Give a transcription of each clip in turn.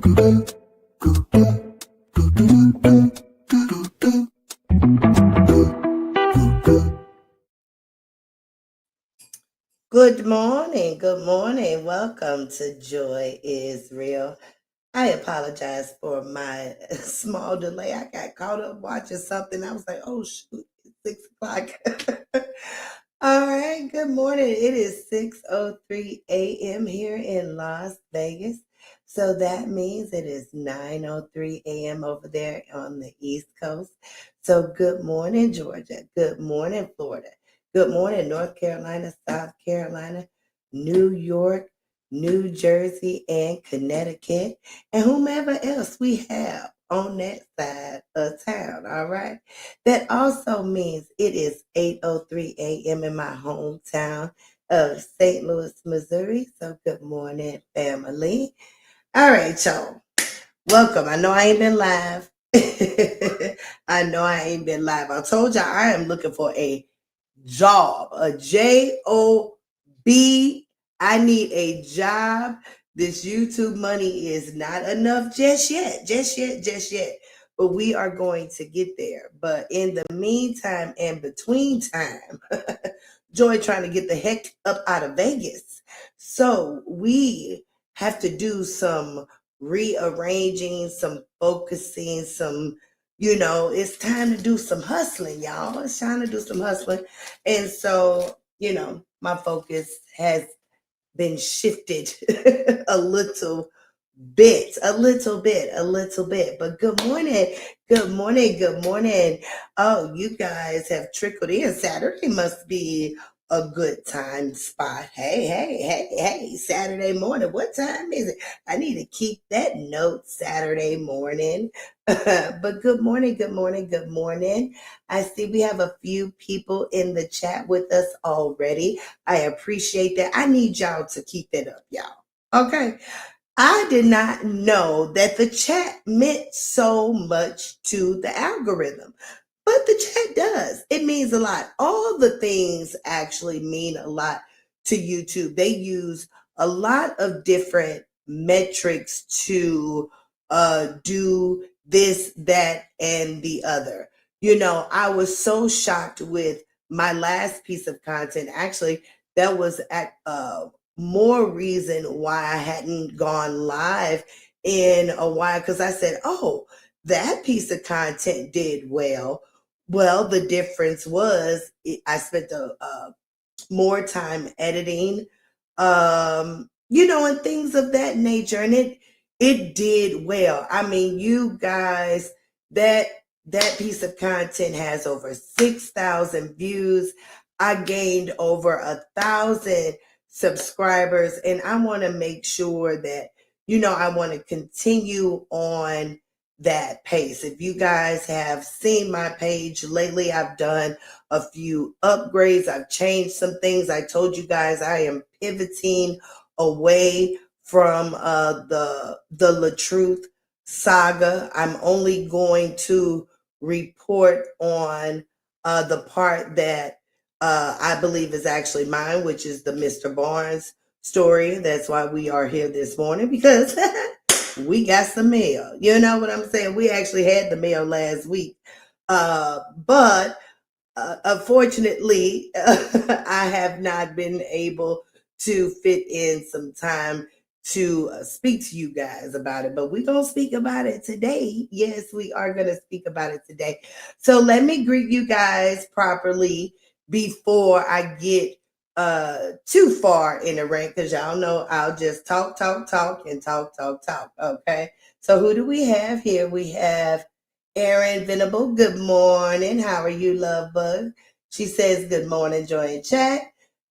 Good morning. Good morning. Welcome to Joy is Real. I apologize for my small delay. I got caught up watching something. I was like, oh, shoot, it's 6 o'clock. All right. Good morning. It is 6:03 a.m. here in Las Vegas. So that means it is 9:03 a.m. over there on the East Coast. So good morning, Georgia. Good morning, Florida. Good morning, North Carolina, South Carolina, New York, New Jersey, and Connecticut, and whomever else we have on that side of town. All right. That also means it is 8:03 a.m. in my hometown of St. Louis, Missouri. So good morning, family. All right, y'all. Welcome. I know I ain't been live. I know I ain't been live. I told y'all I am looking for a job, a Job. I need a job. This YouTube money is not enough just yet, just yet. But we are going to get there. But in the meantime and between time, Joy trying to get the heck up out of Vegas. So we have to do some rearranging, some focusing, it's time to do some hustling, y'all. It's time to do some hustling. And so, my focus has been shifted a little bit. But good morning, good morning, good morning. Oh, you guys have trickled in. Saturday must be a good time spot. Hey, Saturday morning. What time is it? I need to keep that note, Saturday morning. But good morning, good morning, good morning. I see we have a few people in the chat with us already. I appreciate that. I need y'all to keep it up, y'all. Okay. I did not know that the chat meant so much to the algorithm, but the chat does. It means a lot. All the things actually mean a lot to YouTube. They use a lot of different metrics to do this, that, and the other. I was so shocked with my last piece of content. Actually, that was at more reason why I hadn't gone live in a while, because I said, oh, that piece of content did well. Well, the difference was I spent more time editing, and things of that nature, and it did well. I mean, you guys, that piece of content has over 6,000 views. I gained over 1,000 subscribers, and I want to make sure that I want to continue on that pace. If you guys have seen my page lately, I've done a few upgrades. I've changed some things. I told you guys I am pivoting away from the La'Truth Saga. I'm only going to report on the part that I believe is actually mine, which is the Mr. Barnes story. That's why we are here this morning, because we got some mail. You know what I'm saying? We actually had the mail last week. But unfortunately, I have not been able to fit in some time to speak to you guys about it, but we're going to speak about it today. Yes, we are going to speak about it today. So let me greet you guys properly before I get too far in the rant, because y'all know I'll just talk and talk. Okay. So who do we have here? We have Erin Venable. Good morning. How are you, love bug? She says good morning, Joy in chat.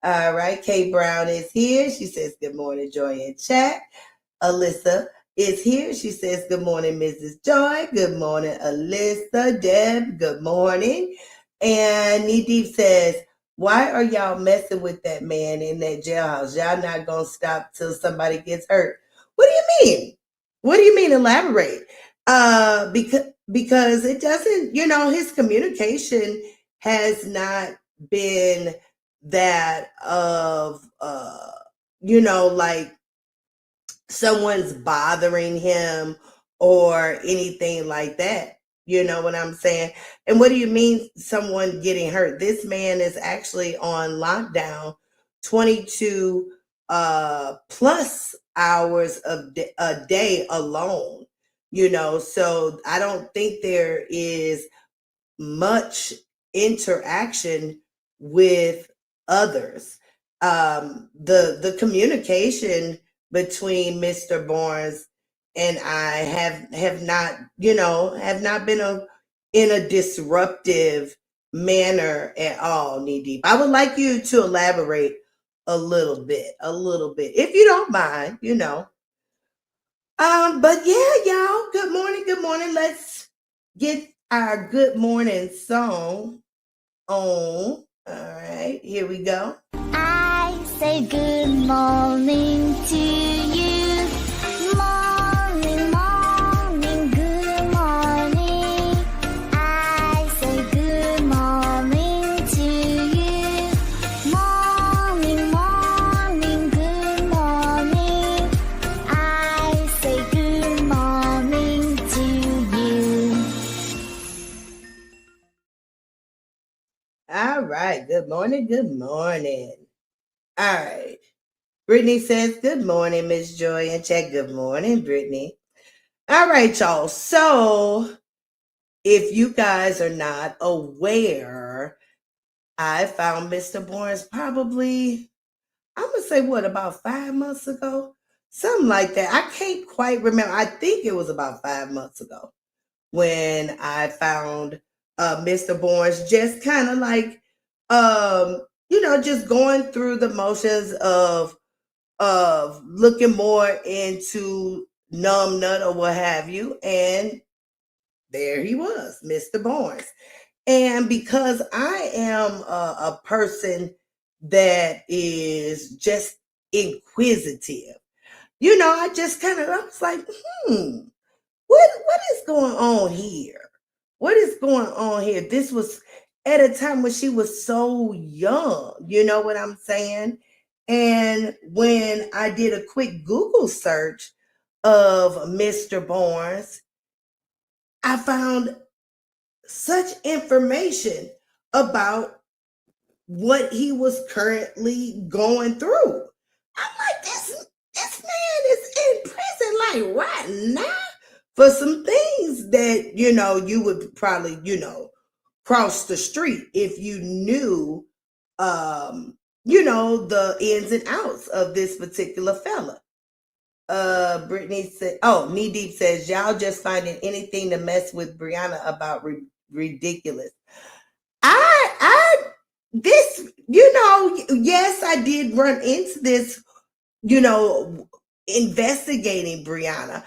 All right. Kay Brown is here. She says good morning, Joy in chat. Alyssa is here. She says good morning, Mrs. Joy. Good morning, Alyssa. Deb, good morning. And Nedeep says, why are y'all messing with that man in that jailhouse? Y'all not going to stop till somebody gets hurt. What do you mean? What do you mean? Elaborate. Because it doesn't, his communication has not been that of, like someone's bothering him or anything like that. You know what I'm saying? And what do you mean someone getting hurt? This man is actually on lockdown 22 plus hours a day alone. So I don't think there is much interaction with others. The communication between Mr. Barnes and I have not been in a disruptive manner at all, Knee Deep. I would like you to elaborate a little bit, if you don't mind. But yeah, y'all, good morning. Let's get our good morning song on. All right, here we go. I say good morning to you. Morning, morning, good morning. I say good morning to you. Morning, morning, good morning. I say good morning to you. All right, good morning, good morning. All right. Brittany says, good morning, Miss Joy and Chat. Good morning, Brittany. All right, y'all. So if you guys are not aware, I found Mr. Barnes probably, I'm going to say what, about 5 months ago? Something like that. I can't quite remember. I think it was about 5 months ago when I found Mr. Barnes just kind of like, just going through the motions of looking more into numb nut or what have you. And there he was, Mr. Barnes. And because I am a person that is just inquisitive, I just I was like, what is going on here? What is going on here? This was at a time when she was so young, you know what I'm saying? And when I did a quick Google search of Mr. Barnes, I found such information about what he was currently going through. I'm like, this man is in prison like right now for some things that you would probably cross the street if you knew the ins and outs of this particular fella. Brittany said, oh, Knee Deep says, y'all just finding anything to mess with Briana about ridiculous. I this yes, I did run into this, investigating Briana.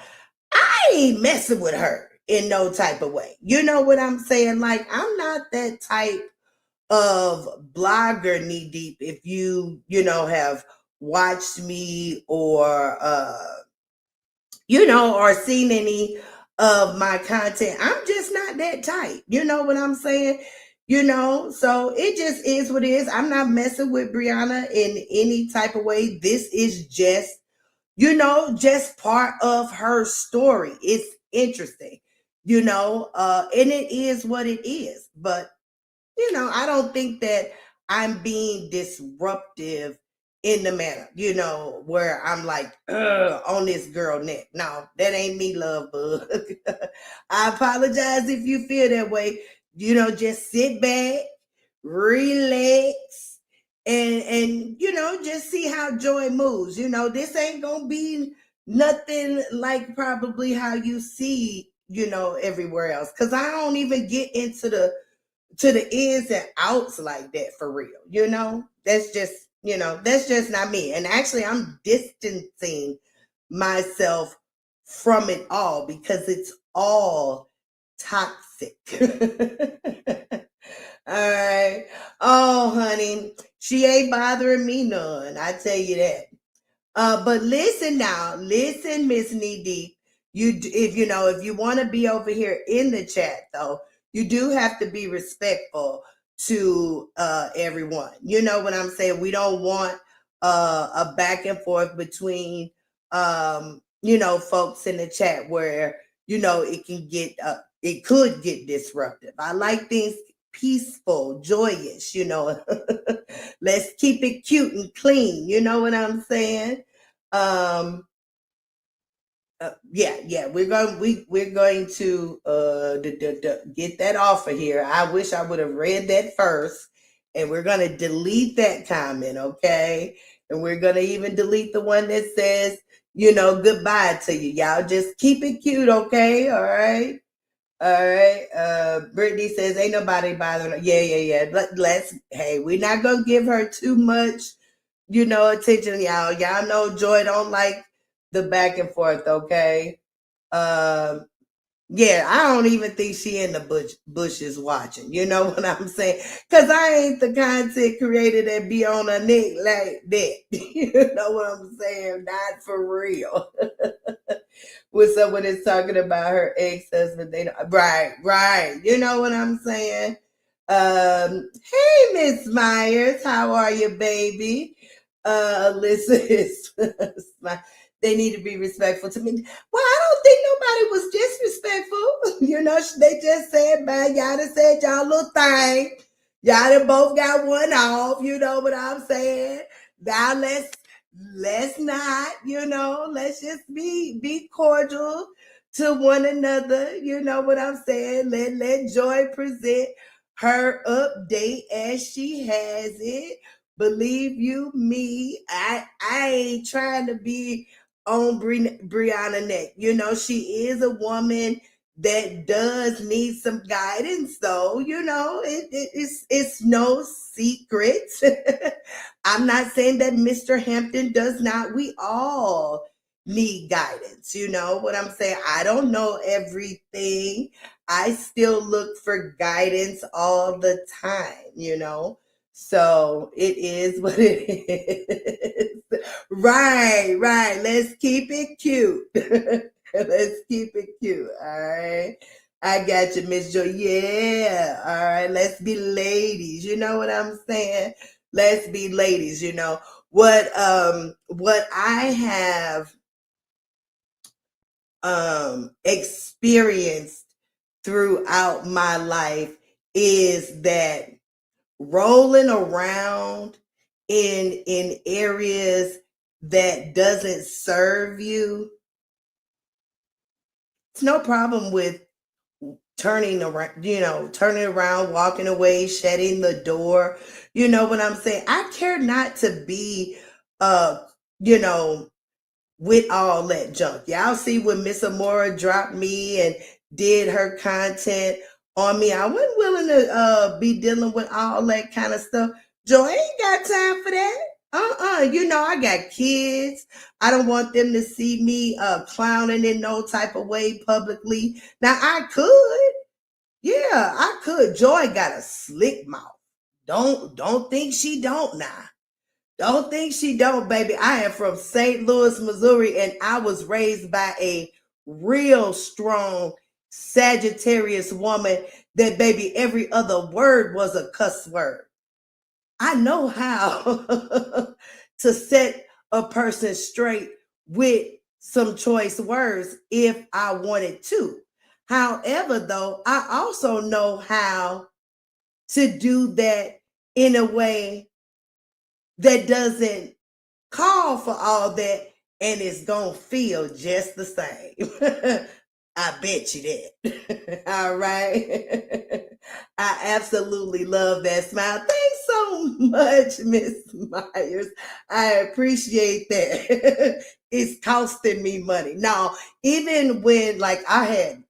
I ain't messing with her in no type of way. You know what I'm saying? Like, I'm not that type of blogger, Knee Deep. If have watched me or or seen any of my content, I'm just not that type. You know what I'm saying? So it just is what it is. I'm not messing with Briana in any type of way. This is just just part of her story. It's interesting, and it is what it is. But, I don't think that I'm being disruptive in the manner, where I'm like, on this girl neck. No, that ain't me, love bug. I apologize if you feel that way. Just sit back, relax, and just see how joy moves. This ain't gonna be nothing like probably how you see everywhere else, because I don't even get into the ins and outs like that for real. That's just not me. And actually, I'm distancing myself from it all because it's all toxic. All right. Oh, honey, she ain't bothering me none. I tell you that. But listen now, listen, Miss Knee Deep. If you want to be over here in the chat, though, you do have to be respectful to everyone. You know what I'm saying? We don't want a back and forth between folks in the chat where, it could get disruptive. I like things peaceful, joyous, let's keep it cute and clean. You know what I'm saying? Yeah, we're going to get that off of here. I wish I would have read that first, and we're gonna delete that comment, okay? And we're gonna even delete the one that says, goodbye to you. Y'all just keep it cute, okay? All right. All right. Brittany says, ain't nobody bothering her. Yeah. Hey, we're not gonna give her too much, attention, y'all. Y'all know Joy don't like the back and forth, okay? Yeah, I don't even think she in the bushes watching. You know what I'm saying? Because I ain't the content creator that be on a neck like that. You know what I'm saying? Not for real. When someone is talking about her ex-husband, they don't, right. You know what I'm saying? Hey, Miss Myers, how are you, baby? Alyssa is they need to be respectful to me. Well, I don't think nobody was disrespectful. They just said, man, y'all done said y'all little thing. Y'all done both got one off. You know what I'm saying? Now let's not, let's just be cordial to one another. You know what I'm saying? Let Joy present her update as she has it. Believe you me, I ain't trying to be on Briana neck. She is a woman that does need some guidance, though. It's no secret. I'm not saying that Mr. Hampton does not. We all need guidance. You know what I'm saying? I don't know everything. I still look for guidance all the time. So it is what it is. Right. Let's keep it cute. Let's keep it cute. All right. I got you, Miss Joy. Yeah. All right. Let's be ladies. You know what I'm saying? Let's be ladies. What I have experienced throughout my life is that rolling around in areas that doesn't serve you, it's no problem with turning around, walking away, shutting the door. You know what I'm saying? I care not to be with all that junk. Y'all see when Miss Amora dropped me and did her content on me, I wasn't willing to be dealing with all that kind of stuff. Joy ain't got time for that. I got kids. I don't want them to see me clowning in no type of way publicly. Now I could. Yeah, I could. Joy got a slick mouth. Don't think she don't now. Don't think she don't, baby. I am from St. Louis, Missouri, and I was raised by a real strong Sagittarius woman that, baby, every other word was a cuss word. I know how to set a person straight with some choice words if I wanted to. However, though, I also know how to do that in a way that doesn't call for all that, and it's gonna feel just the same. I bet you that. All right. I absolutely love that smile. Thanks so much, Miss Myers. I appreciate that. It's costing me money. Now, even when I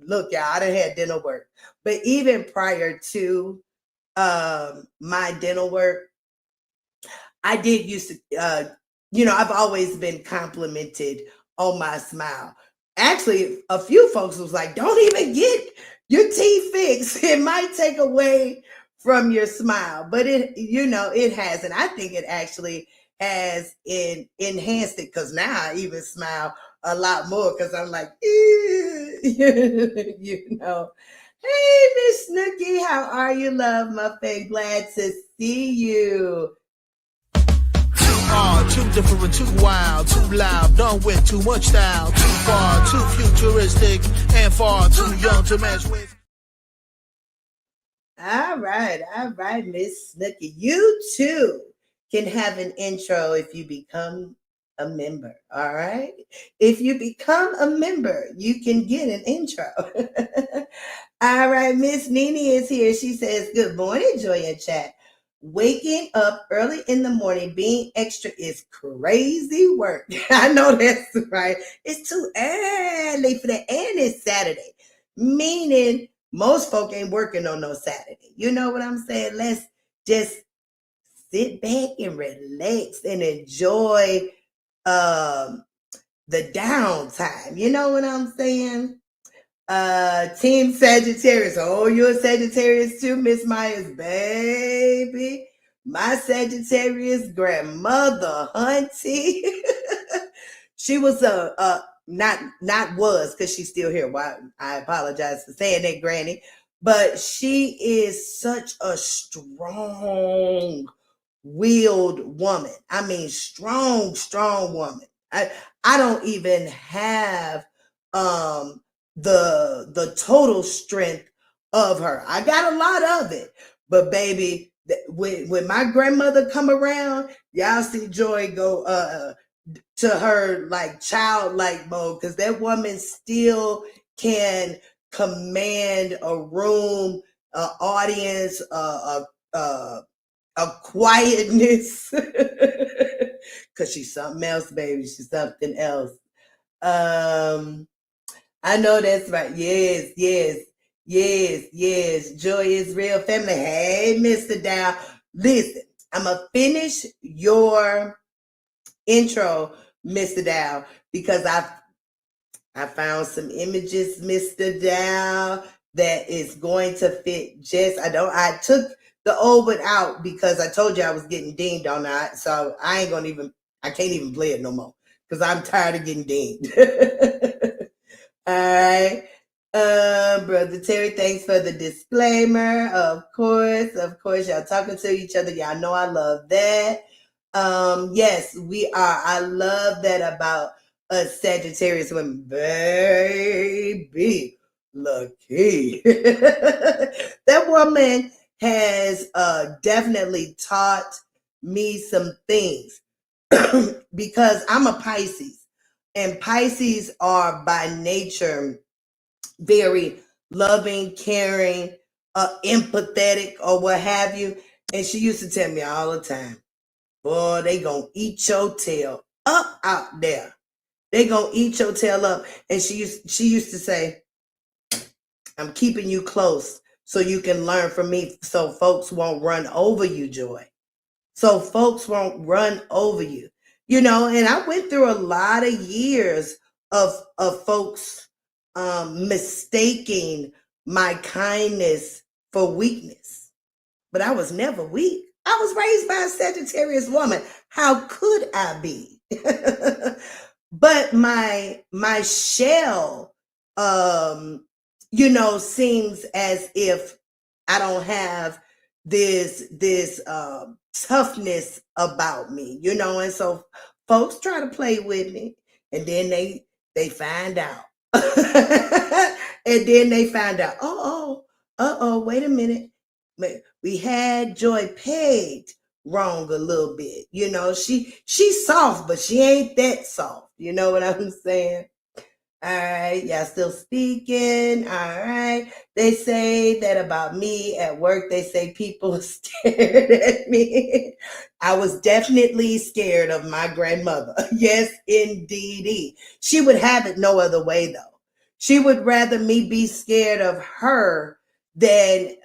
done had dental work, but even prior to my dental work, I did used to, I've always been complimented on my smile. Actually, a few folks was like, don't even get your teeth fixed. It might take away from your smile, but it hasn't. I think it actually has enhanced it, because now I even smile a lot more because I'm like, Hey, Miss Snooki, how are you, love muffin? Glad to see you. To different, too wild, too loud, done with too much style, too far, too futuristic, and far too young to mess with. All right, Miss Snooky. You too can have an intro if you become a member. All right. If you become a member, you can get an intro. All right, Miss Nene is here. She says, "Good morning, Joy and Chat. Waking up early in the morning being extra is crazy work." I know that's right. It's too early for that, and it's Saturday, meaning most folk ain't working on no Saturday. You know what I'm saying? Let's just sit back and relax and enjoy um the downtime. You know what I'm saying? Team Sagittarius. Oh, you're a Sagittarius too, Miss Myers, baby. My Sagittarius grandmother, hunty. She was not was, because she's still here. Why, I apologize for saying that, Granny. But she is such a strong willed woman. I mean, strong woman. I don't even have um the total strength of her. I got a lot of it, but baby, when my grandmother come around, y'all see Joy go to her like childlike mode, because that woman still can command a room, an audience, a quietness, because she's something else, baby. She's something else. I know that's right. Yes. Joy is real family. Hey, Mr. Dow. Listen, I'm going to finish your intro, Mr. Dow, because I found some images, Mr. Dow, that is going to fit I took the old one out because I told you I was getting dinged on that. So I can't even play it no more because I'm tired of getting dinged. All right. Brother Terry, thanks for the disclaimer. Of course, y'all talking to each other. Y'all know I love that. Yes, we are. I love that about us Sagittarius women. Baby, lucky. That woman has definitely taught me some things because I'm a Pisces, and Pisces are by nature very loving, caring, empathetic, or what have you. And she used to tell me all the time, boy, they gonna eat your tail up out there. They gonna eat your tail up. And she used to say, I'm keeping you close so you can learn from me, so folks won't run over you, Joy. So folks won't run over you. You know, and I went through a lot of years of folks mistaking my kindness for weakness. But I was never weak. I was raised by a Sagittarius woman. How could I be? But my shell, seems as if I don't have this toughness about me, and so folks try to play with me, and then they find out, and then they find out, wait a minute, we had Joy pegged wrong a little bit. She's soft, but she ain't that soft. You know what I'm saying? All right, y'all still speaking. All right. They say that about me at work. They say people are scared at me. I was definitely scared of my grandmother. Yes, indeedy. She would have it no other way, though. She would rather me be scared of her than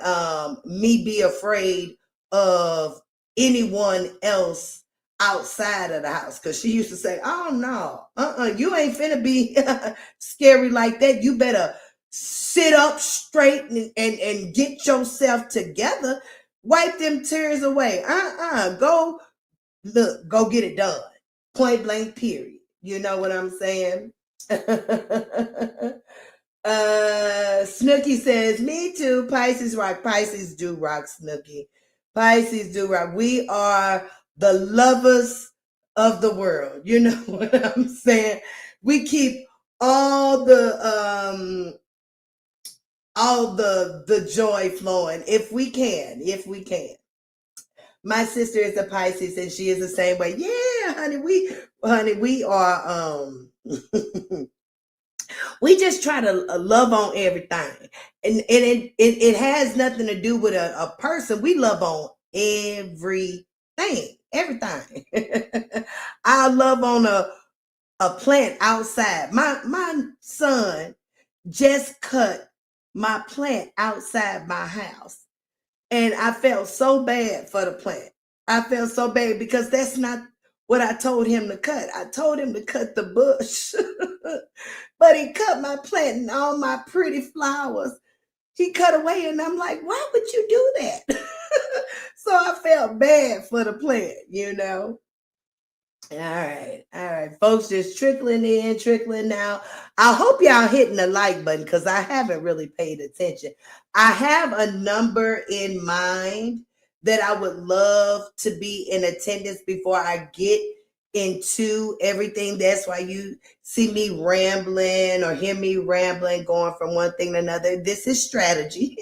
me be afraid of anyone else outside of the house, because she used to say, oh no, you ain't finna be scary like that. You better sit up straight and get yourself together. Wipe them tears away. Go get it done. Point blank, period. You know what I'm saying? Snooky says, me too. Pisces rock. Pisces do rock, Snooky. Pisces do rock. We are the lovers of the world. You know what I'm saying? We keep all the joy flowing if we can, My sister is a Pisces and she is the same way. Yeah, honey, we are we just try to love on everything. And it has nothing to do with a person. We love on everything. Everything. I love on a plant outside. My son just cut my plant outside my house. And I felt so bad for the plant. I felt so bad because that's not what I told him to cut. I told him to cut the bush. But he cut my plant and all my pretty flowers. He cut away, and I'm like, why would you do that? So I felt bad for the plant, you know. All right, folks, just trickling in, trickling out. I hope y'all hitting the like button because I haven't really paid attention. I have a number in mind that I would love to be in attendance before I get into everything. That's why you see me rambling or hear me rambling, going from one thing to another. This is strategy.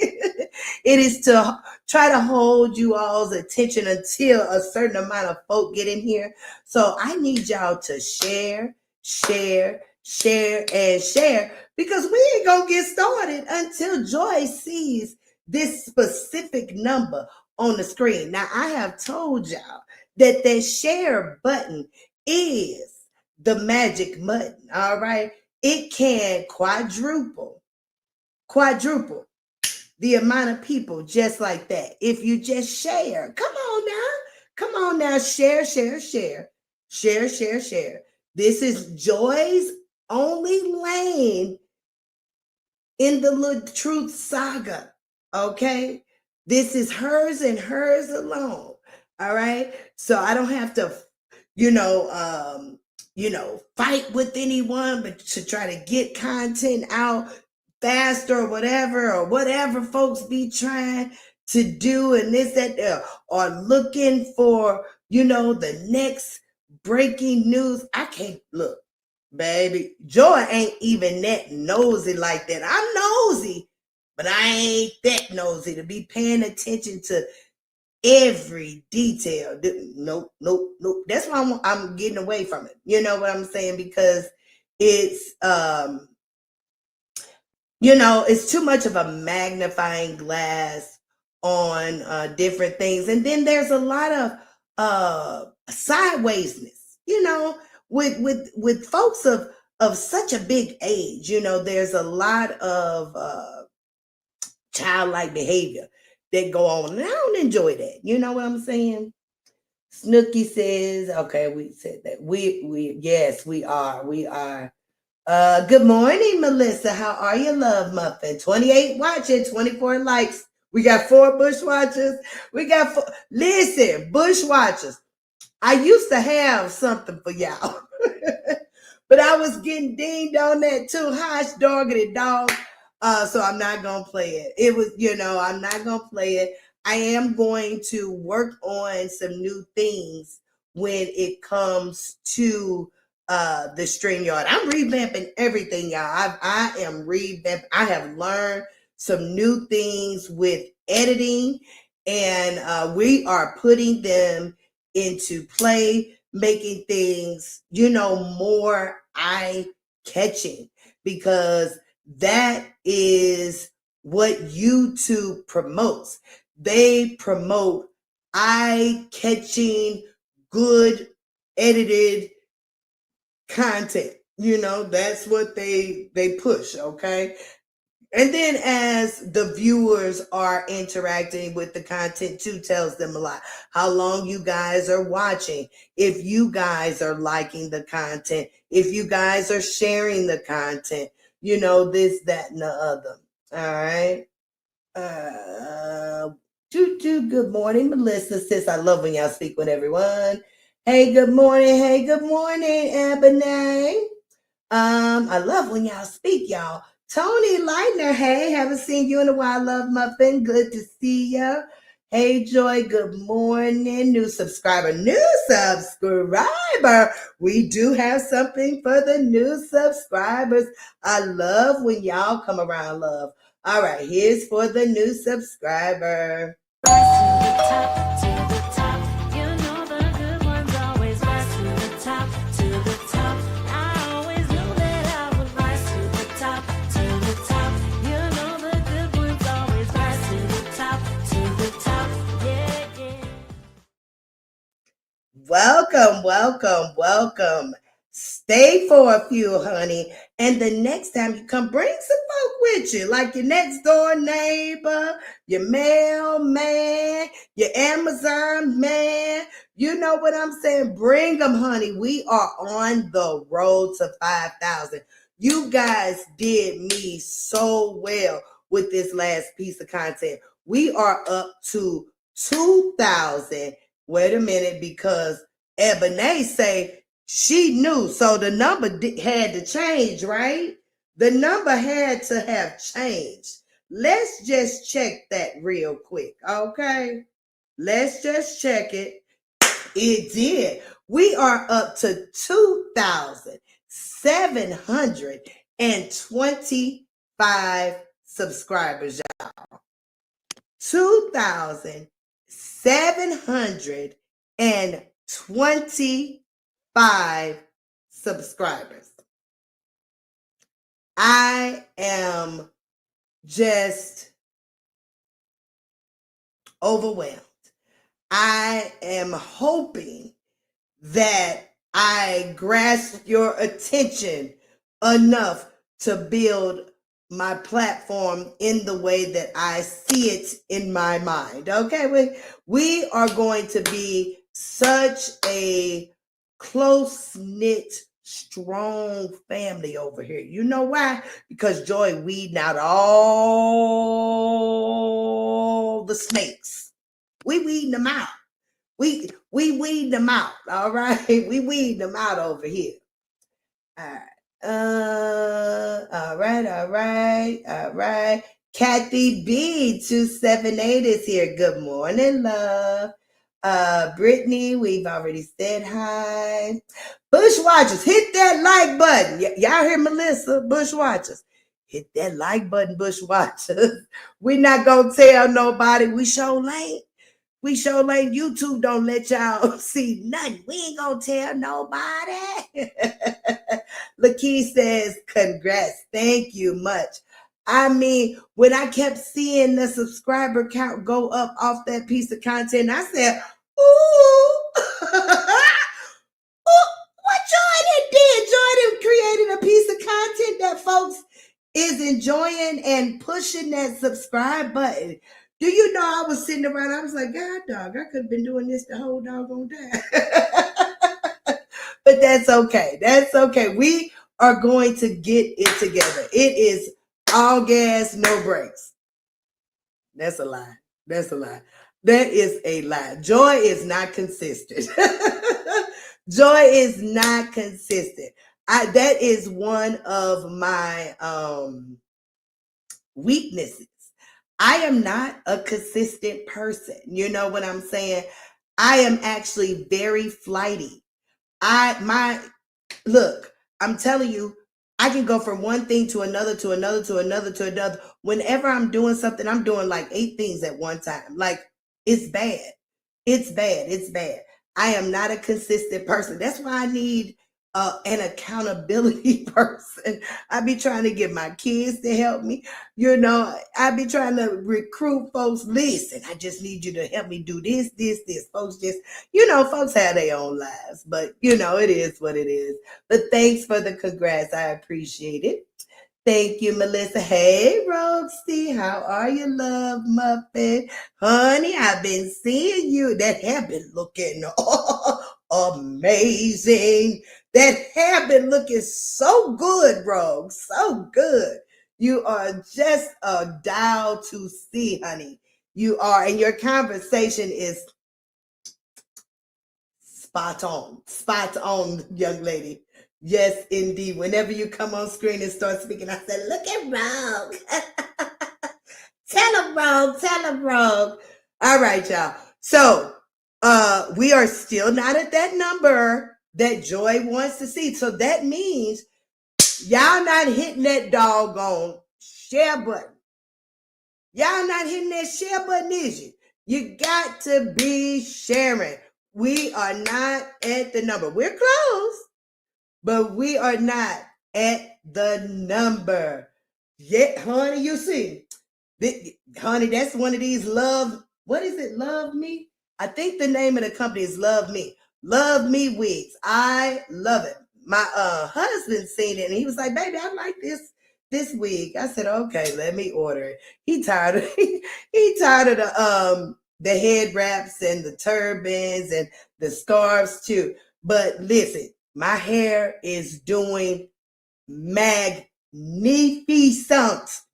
It is to try to hold you all's attention until a certain amount of folk get in here. So I need y'all to share, and share, because we ain't gonna get started until Joy sees this specific number on the screen. Now, I have told y'all that share button is the magic button, all right? It can quadruple the amount of people just like that. If you just share, come on now, share. This is Joy's only lane in the La'Truth Saga, okay? This is hers and hers alone, all right? So I don't have to, fight with anyone, but to try to get content out faster or whatever folks be trying to do, and this, that, or looking for, the next breaking news. I can't look, baby. Joy ain't even that nosy like that. I'm nosy, but I ain't that nosy to be paying attention to every detail. Nope. That's why I'm getting away from it. You know what I'm saying? Because it's it's too much of a magnifying glass on different things. And then there's a lot of sidewaysness, with folks of such a big age. There's a lot of childlike behavior that go on. And I don't enjoy that. You know what I'm saying? Snooky says, okay, we said that. Yes, we are. Good morning, Melissa. How are you, Love Muffin? 28 watching, 24 likes. We got 4 bush watchers. We got 4. Listen, bush watchers. I used to have something for y'all, but I was getting dinged on that too. Hush, doggity dog. So I'm not going to play it. It was, I'm not going to play it. I am going to work on some new things when it comes to the StreamYard. I'm revamping everything, y'all. I am revamping. I have learned some new things with editing, and we are putting them into play, making things, more eye-catching, because that is what YouTube promotes. They promote eye-catching, good edited content. That's what they push, okay? And then as the viewers are interacting with the content too, tells them a lot. How long you guys are watching, if you guys are liking the content, if you guys are sharing the content, this, that, and the other. All right. Good morning, Melissa. Sis, I love when y'all speak with everyone. Hey, good morning. Ebony. I love when y'all speak, y'all. Tony Lightner, hey, haven't seen you in a while, Love Muffin. Good to see ya. Hey, Joy, good morning. New subscriber, new subscriber. We do have something for the new subscribers. I love when y'all come around, love. All right, here's for the new subscriber. Welcome, welcome, welcome. Stay for a few, honey. And the next time you come, bring some folk with you, like your next door neighbor, your mailman, your Amazon man. You know what I'm saying? Bring them, honey. We are on the road to 5,000. You guys did me so well with this last piece of content. We are up to 2,000. Wait a minute, because Ebony say she knew, so the number had to change, right? The number had to have changed. Let's just check that real quick, okay? Let's just check it. It did. We are up to 2,725 subscribers, y'all. 2,725 subscribers. I am just overwhelmed. I am hoping that I grasp your attention enough to build my platform in the way that I see it in my mind. Okay, we are going to be such a close-knit, strong family over here. You know why? Because Joy weeding out all the snakes. We weeding them out. We weed them out. All right. We weed them out over here. All right. All right. Kathy B 278 is here. Good morning, love. Brittany, we've already said hi. Bushwatchers, hit that like button. Y'all hear Melissa? Bushwatchers, hit that like button, Bushwatchers. We're not gonna tell nobody. We show late. YouTube don't let y'all see nothing. We ain't gonna tell nobody. Lakeith says, congrats. Thank you much. I mean, when I kept seeing the subscriber count go up off that piece of content, I said, ooh. What Jordan did. Jordan created a piece of content that folks is enjoying and pushing that subscribe button. Do you know I was sitting around, I was like, God, dog, I could have been doing this the whole doggone time. But that's okay. That's okay. We are going to get it together. It is all gas, no brakes. That's a lie. That's a lie. That is a lie. Joy is not consistent. Joy is not consistent. That is one of my weaknesses. I am not a consistent person. You know what I'm saying? I am actually very flighty. Look, I'm telling you, I can go from one thing to another, to another, to another, to another. Whenever I'm doing something, I'm doing like 8 things at one time. Like, it's bad. It's bad. It's bad. I am not a consistent person. That's why I need an accountability person. I be trying to get my kids to help me. You know, I be trying to recruit folks. Listen, I just need you to help me do this. Folks just, folks have their own lives, but it is what it is. But thanks for the congrats. I appreciate it. Thank you, Melissa. Hey, Roxy, how are you, love muffin? Honey, I've been seeing you. That hair been looking amazing. That hair been looking so good, Rogue. So good. You are just a dial to see, honey. You are, and your conversation is spot on, young lady. Yes, indeed. Whenever you come on screen and start speaking, I said, look at Rogue. Tell him, Rogue. All right, y'all. So we are still not at that number that Joy wants to see. So that means y'all not hitting that doggone share button. Y'all not hitting that share button, is you? You got to be sharing. We are not at the number. We're close, but we are not at the number. Yeah, honey, you see. Honey, that's one of these love, what is it? Love Me? I think the name of the company is Love Me. Love Me wigs. I love it. My husband seen it and he was like, baby, I like this wig. I said, okay, let me order it. He tired of he tired of the head wraps and the turbans and the scarves too. But listen, my hair is doing magnificent.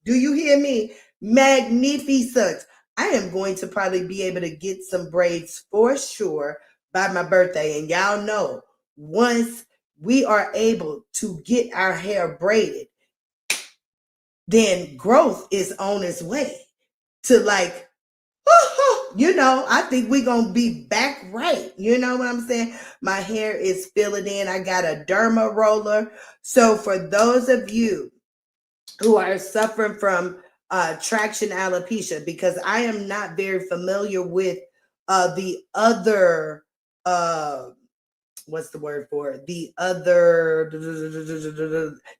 Do you hear me? Magnificent. I am going to probably be able to get some braids for sure by my birthday. And y'all know, once we are able to get our hair braided, then growth is on its way to like, you know, I think we're going to be back right. You know what I'm saying? My hair is filling in. I got a derma roller. So for those of you who are suffering from traction alopecia, because I am not very familiar with the other, what's the word for it? The other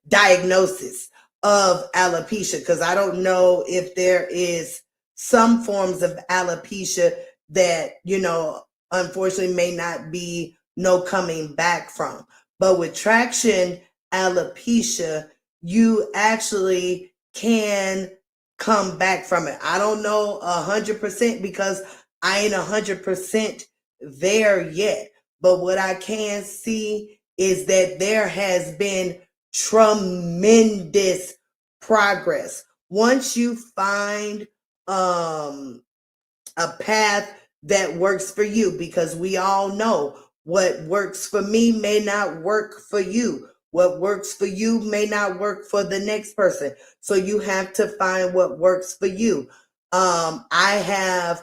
diagnosis of alopecia, because I don't know if there is some forms of alopecia that, you know, unfortunately may not be no coming back from. But with traction alopecia, you actually can come back from it. I don't know 100% because I ain't 100% there yet. But what I can see is that there has been tremendous progress. Once you find a path that works for you, because we all know what works for me may not work for you. What works for you may not work for the next person. So you have to find what works for you. I have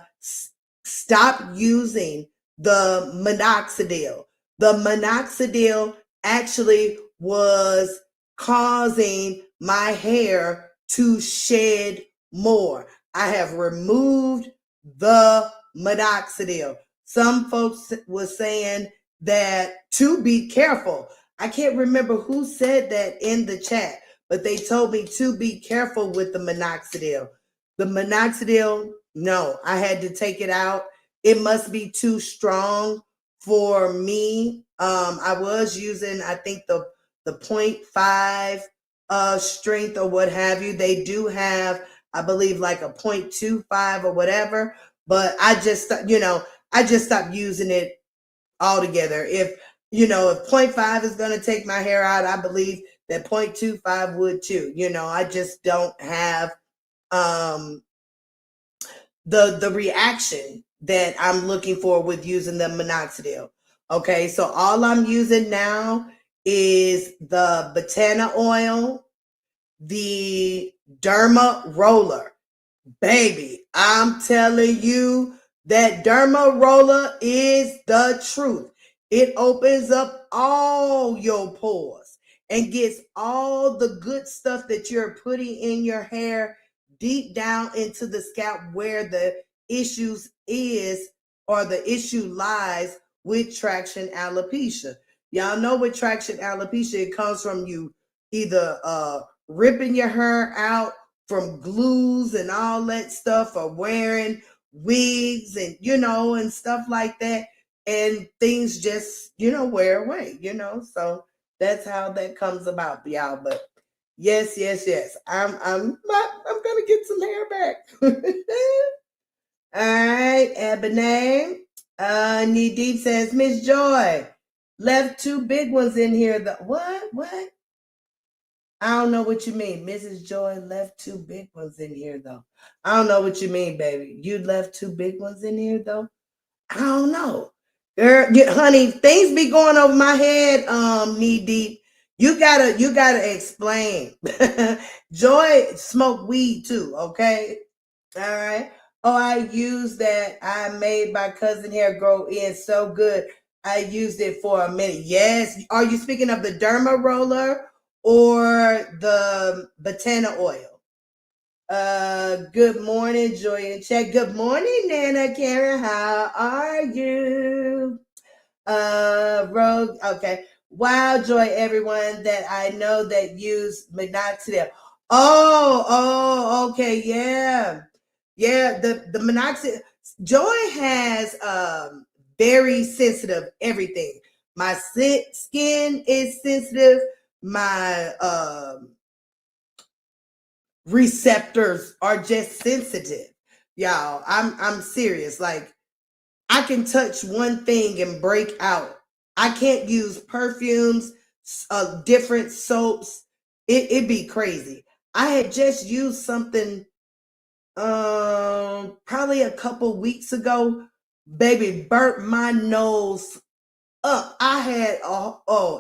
stopped using the minoxidil. The minoxidil actually was causing my hair to shed more. I have removed the minoxidil. Some folks were saying that to be careful. I can't remember who said that in the chat, but they told me to be careful with the minoxidil. The minoxidil, no, I had to take it out. It must be too strong for me. I was using, I think the 0.5 strength or what have you. They do have, I believe, like a 0.25 or whatever, but I just stopped using it altogether. If 0.5 is going to take my hair out, I believe that 0.25 would too. I just don't have the reaction that I'm looking for with using the minoxidil. Okay, so all I'm using now is the Briana oil, the derma roller. Baby, I'm telling you, that derma roller is the truth. It opens up all your pores and gets all the good stuff that you're putting in your hair deep down into the scalp where the issues is, or the issue lies with traction alopecia. Y'all know with traction alopecia, it comes from you either ripping your hair out from glues and all that stuff, or wearing wigs and and stuff like that, and things just wear away, so that's how that comes about, y'all. But yes, I'm gonna get some hair back. All right, Ebony. Knee Deep says, Miss Joy left two big ones in here. What? I don't know what you mean. Mrs. Joy left two big ones in here, though. I don't know what you mean, baby. You left two big ones in here, though? I don't know. Girl, honey, things be going over my head, Knee Deep. You gotta explain. Joy smoked weed too, okay? All right. Oh, I used that. I made my cousin hair grow in so good. I used it for a minute. Yes. Are you speaking of the derma roller or the botana oil? Good morning, Joy and Chat. Good morning, Nana Karen. How are you? Rogue. Okay. Wow, Joy, everyone that I know that use minoxidil. Okay, yeah. Yeah, the minoxidil. Joy has very sensitive everything. My skin is sensitive. My receptors are just sensitive. Y'all, I'm serious. Like, I can touch one thing and break out. I can't use perfumes, different soaps. It'd be crazy. I had just used something probably a couple weeks ago. Baby, burnt my nose up. I had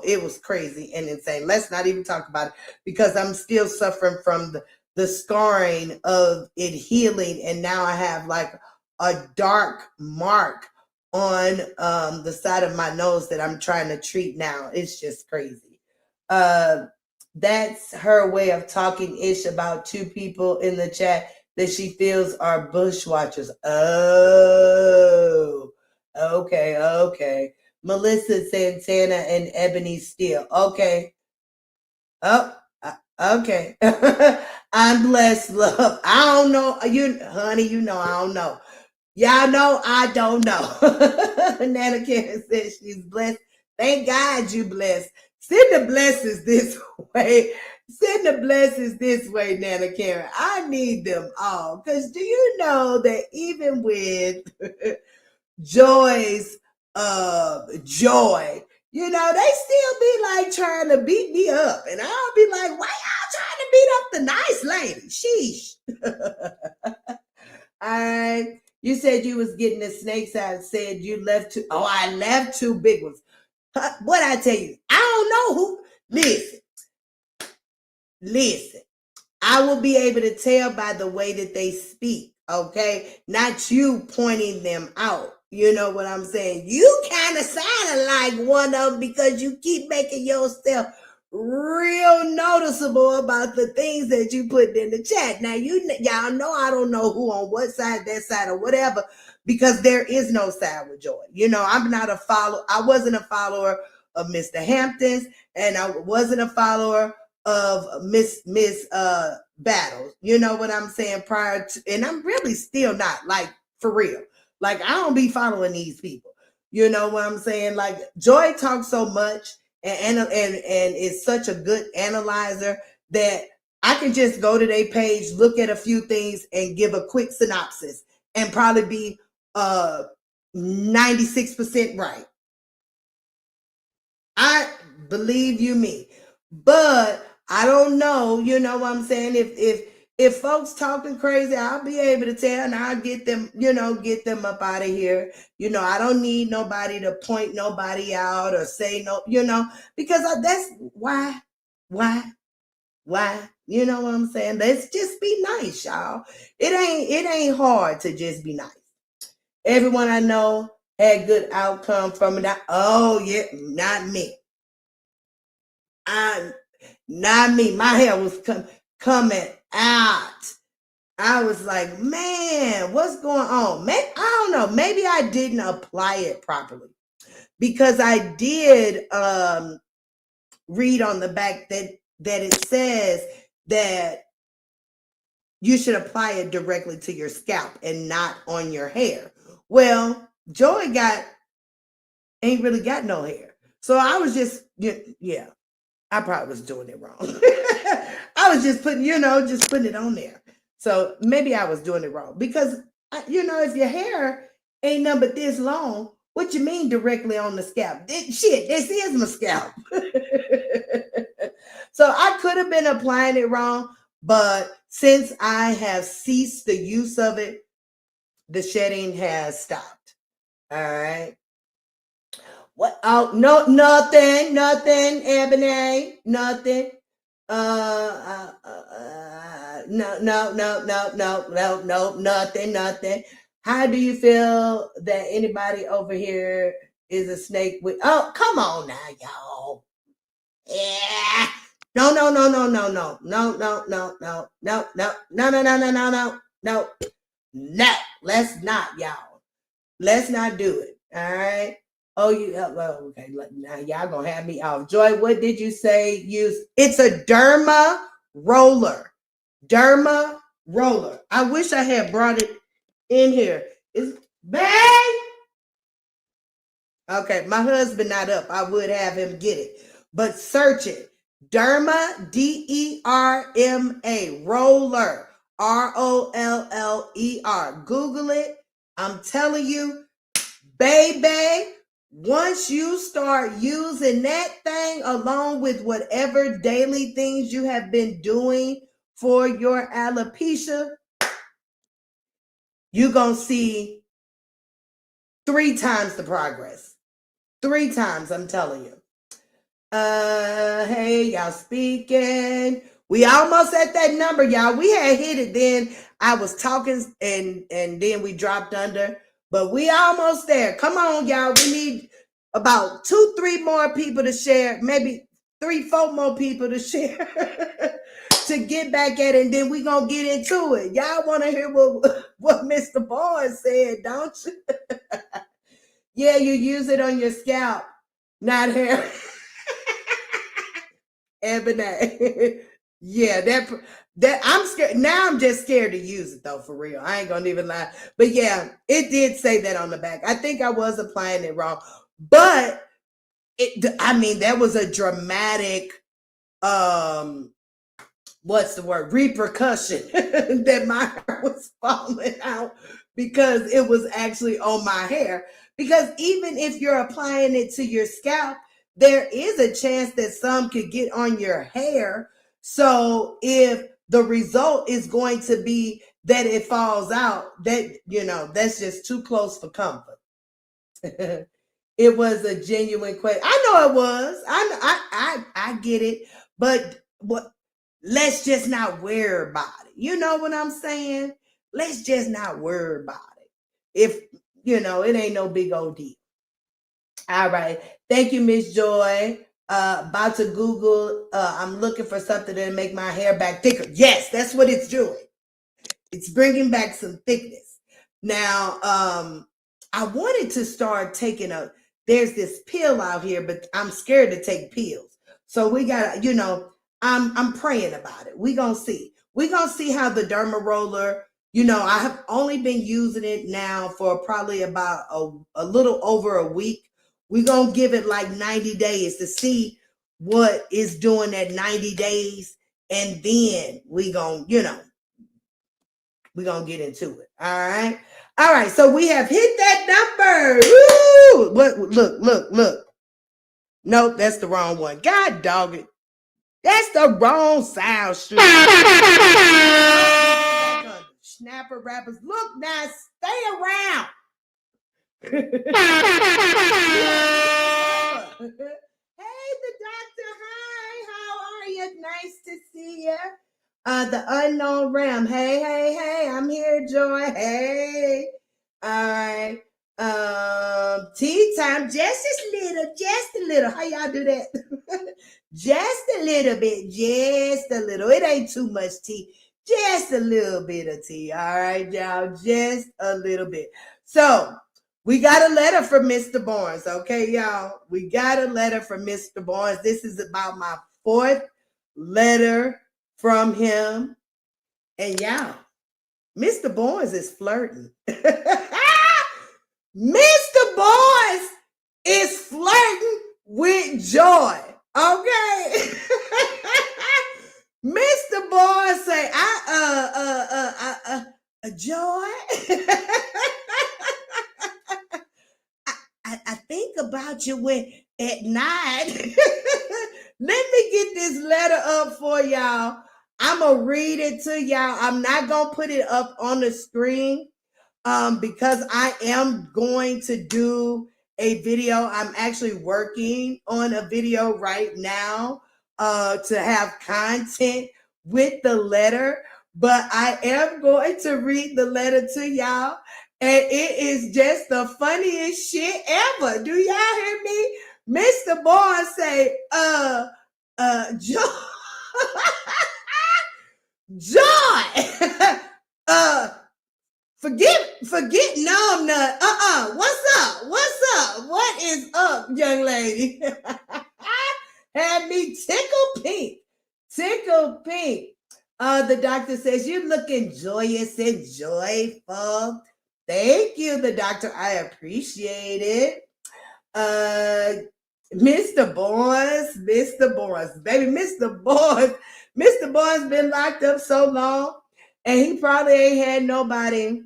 it was crazy and insane. Let's not even talk about it because I'm still suffering from the scarring of it healing, and now I have like a dark mark on the side of my nose that I'm trying to treat now. It's just crazy. That's her way of talking ish about two people in the chat that she feels are bushwatchers. Oh, okay. Melissa Santana and Ebony Steele. Okay. Oh, okay. I'm blessed, love. I don't know. Honey, I don't know. Y'all know I don't know. Nana Karen says she's blessed. Thank God you blessed. Send the blessings this way. Send the blessings this way, Nana Karen. I need them all. Because do you know that even with Joy's joy, they still be like trying to beat me up. And I'll be like, why y'all trying to beat up the nice lady? Sheesh. You said you was getting the snakes out. Said you left two. Oh, I left two big ones. What I tell you? I don't know who. Listen. I will be able to tell by the way that they speak. Okay, not you pointing them out. You know what I'm saying? You kind of sounded like one of them because you keep making yourself real noticeable about the things that you put in the chat. Now, y'all know I don't know who on what side, that side, or whatever, because there is no side with Joy. I'm not a follower. I wasn't a follower of Mr. Hampton's, and I wasn't a follower of Miss Battles. You know what I'm saying? Prior to, and I'm really still not, like, for real. Like, I don't be following these people. You know what I'm saying? Like, Joy talks so much and is such a good analyzer that I can just go to their page, look at a few things, and give a quick synopsis and probably be 96% right. I believe you me. But I don't know, you know what I'm saying? If folks talking crazy, I'll be able to tell and I'll get them, get them up out of here. I don't need nobody to point nobody out or say no, because that's why, you know what I'm saying? Let's just be nice, y'all. It ain't hard to just be nice. Everyone I know had good outcome from it. Oh yeah, not me. Not me. My hair was coming out. I was like, man, what's going on? I don't know. Maybe I didn't apply it properly because I did read on the back that it says that you should apply it directly to your scalp and not on your hair. Well, Joy ain't really got no hair. So I was just, yeah, I probably was doing it wrong. I was just putting it on there. So maybe I was doing it wrong because, if your hair ain't nothing but this long, what you mean directly on the scalp? This is my scalp. So I could have been applying it wrong, but since I have ceased the use of it, the shedding has stopped. All right. What? Oh, no, nothing, Ebony, nothing. No, nothing. How do you feel that anybody over here is a snake with? Oh, come on now, y'all. Yeah. No. No. Let's not, y'all. Let's not do it. All right. Oh, well, okay. Now y'all gonna have me off. Joy, what did you say? Use it's a derma roller. Derma roller. I wish I had brought it in here. Is bang. Okay, my husband not up. I would have him get it, but search it. Derma, DERMA, roller, ROLLER. Google it. I'm telling you, baby, once you start using that thing along with whatever daily things you have been doing for your alopecia, you're going to see 3 times the progress. 3 times, I'm telling you. Hey, y'all speaking. We almost at that number, y'all. We had hit it then. I was talking and then we dropped under. But we almost there. Come on, y'all. We need about 2-3 more people to share. Maybe 3-4 more people to share to get back at it. And then we gonna get into it. Y'all want to hear what Mr. Boyd said, don't you? Yeah, you use it on your scalp, not hair. Ebony. Yeah, that I'm scared. Now I'm just scared to use it though, for real. I ain't gonna even lie. But yeah, it did say that on the back. I think I was applying it wrong. But that was a dramatic what's the word? Repercussion that my hair was falling out because it was actually on my hair. Because even if you're applying it to your scalp, there is a chance that some could get on your hair. So if the result is going to be that it falls out, that's just too close for comfort. It was a genuine question. I know it was. I get it. But let's just not worry about it. You know what I'm saying? Let's just not worry about it. If it ain't no big old deal. All right. Thank you, Miss Joy. About to Google. I'm looking for something to make my hair back thicker. Yes, that's what it's doing. It's bringing back some thickness. Now, I wanted to start taking there's this pill out here, but I'm scared to take pills. So we got, I'm praying about it. We're going to see. We're going to see how the derma roller, I have only been using it now for probably about a little over a week. We're going to give it like 90 days to see what it's doing at 90 days. And then we're going to get into it. All right. All right. So we have hit that number. Woo! Look. Nope, that's the wrong one. God dog it. That's the wrong sound street. Snapper rappers. Look now, stay around. Hey, the doctor. Hi, how are you? Nice to see you. The unknown realm. Hey, I'm here, Joy. Hey. All right. Tea time, just a little. How y'all do that? Just a little bit, just a little. It ain't too much tea. Just a little bit of tea. All right, y'all. Just a little bit. So we got a letter from Mr. Barnes. Okay, y'all. We got a letter from Mr. Barnes. This is about my 4th letter from him. And y'all, Mr. Barnes is flirting. Mr. Barnes is flirting with Joy. Okay. Mr. Barnes say, Joy. I think about you at night. Let me get this letter up for y'all. I'm going to read it to y'all. I'm not going to put it up on the screen because I am going to do a video. I'm actually working on a video right now to have content with the letter, but I am going to read the letter to y'all. And it is just the funniest shit ever. Do y'all hear me? Mr. Barnes say, Joy, Joy, forget Nom Nut. What's up? What's up? What is up, young lady? Had me tickle pink. Tickle pink. The doctor says, you're looking joyous and joyful. Thank you, the doctor. I appreciate it. Mr. Barnes, baby, Mr. Barnes been locked up so long, and he probably ain't had nobody,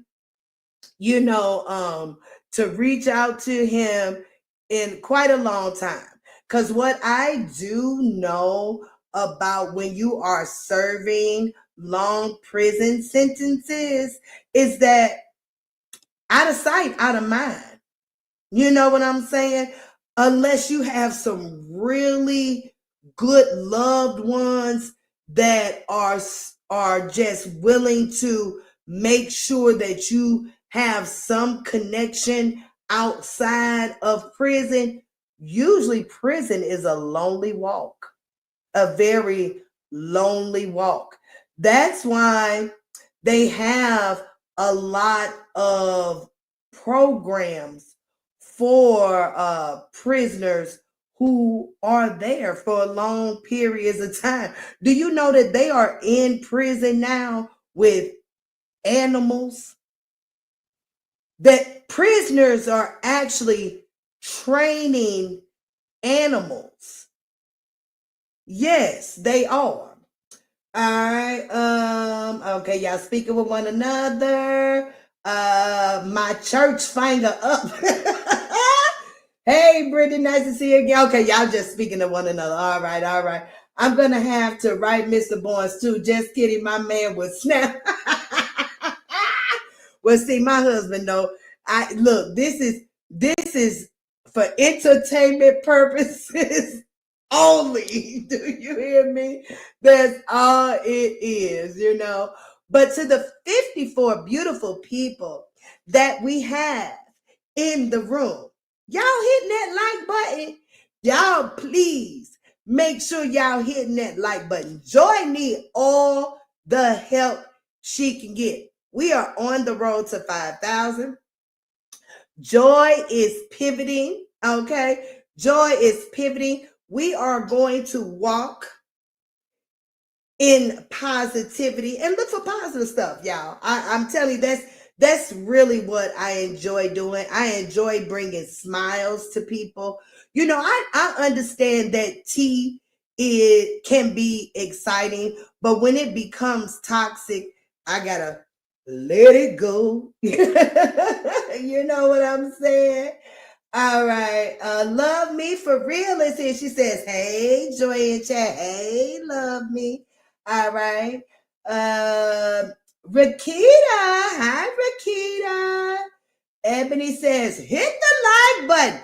to reach out to him in quite a long time. Because what I do know about when you are serving long prison sentences is that out of sight, out of mind. You know what I'm saying? Unless you have some really good loved ones that are just willing to make sure that you have some connection outside of prison. Usually prison is a lonely walk, a very lonely walk. That's why they have a lot of programs for prisoners who are there for long periods of time. Do you know that they are in prison now with animals? That prisoners are actually training animals. Yes, they are. All right. Okay, y'all speaking with one another. My church finger up. Hey, Brittany, nice to see you again. Okay, y'all just speaking to one another. All right. I'm gonna have to write Mr. Barnes too. Just kidding, my man would snap. Well, see, my husband though. This is for entertainment purposes only. Do you hear me? That's all it is, But to the 54 beautiful people that we have in the room, y'all hitting that like button. Y'all please make sure y'all hitting that like button. Joy need all the help she can get. We are on the road to 5,000. Joy is pivoting, okay? Joy is pivoting. We are going to walk in positivity and look for positive stuff, y'all. I'm telling you, that's really what I enjoy doing. I enjoy bringing smiles to people. I understand that tea can be exciting, but when it becomes toxic, I gotta let it go. You know what I'm saying? All right. Love me for real is here. She says, hey, Joy in chat. Hey, love me. All right. Rakita. Hi, Rakita. Ebony says, hit the like button.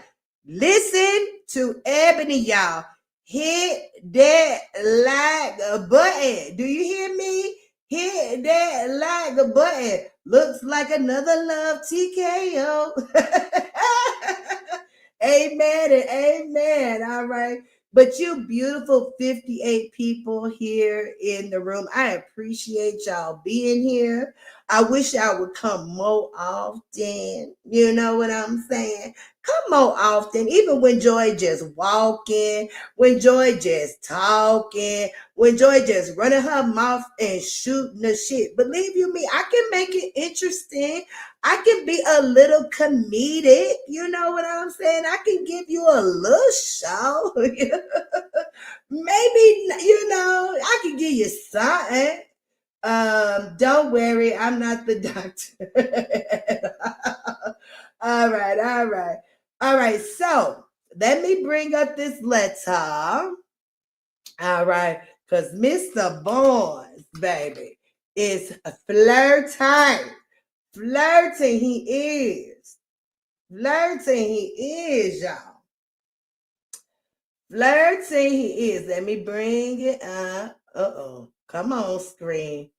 Listen to Ebony, y'all. Hit that like button. Do you hear me? Hit that like button. Looks like another love TKO. Amen and amen. All right. But you beautiful 58 people here in the room, I appreciate y'all being here. I wish y'all would come more often. You know what I'm saying? Come more often, even when Joy just walking, when Joy just talking, when Joy just running her mouth and shooting the shit. Believe you me, I can make it interesting. I can be a little comedic. You know what I'm saying? I can give you a little show. Maybe, I can give you something. Don't worry, I'm not the doctor. All right. So let me bring up this letter. All right, because Mr. Barnes, baby, is flirting. Flirting, he is, y'all. Flirting he is. Let me bring it up. Uh-oh. Come on, screen.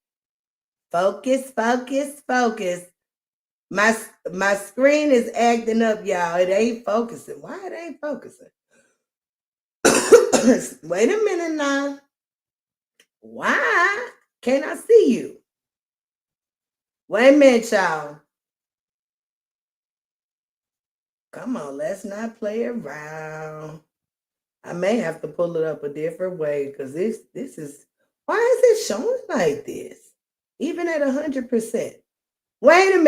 Focus, focus, focus. My screen is acting up, y'all. It ain't focusing. Why it ain't focusing? Wait a minute now. Why can't I see you? Wait a minute, y'all. Come on, let's not play around. I may have to pull it up a different way because this is, why is it showing like this? Even at 100%. Wait a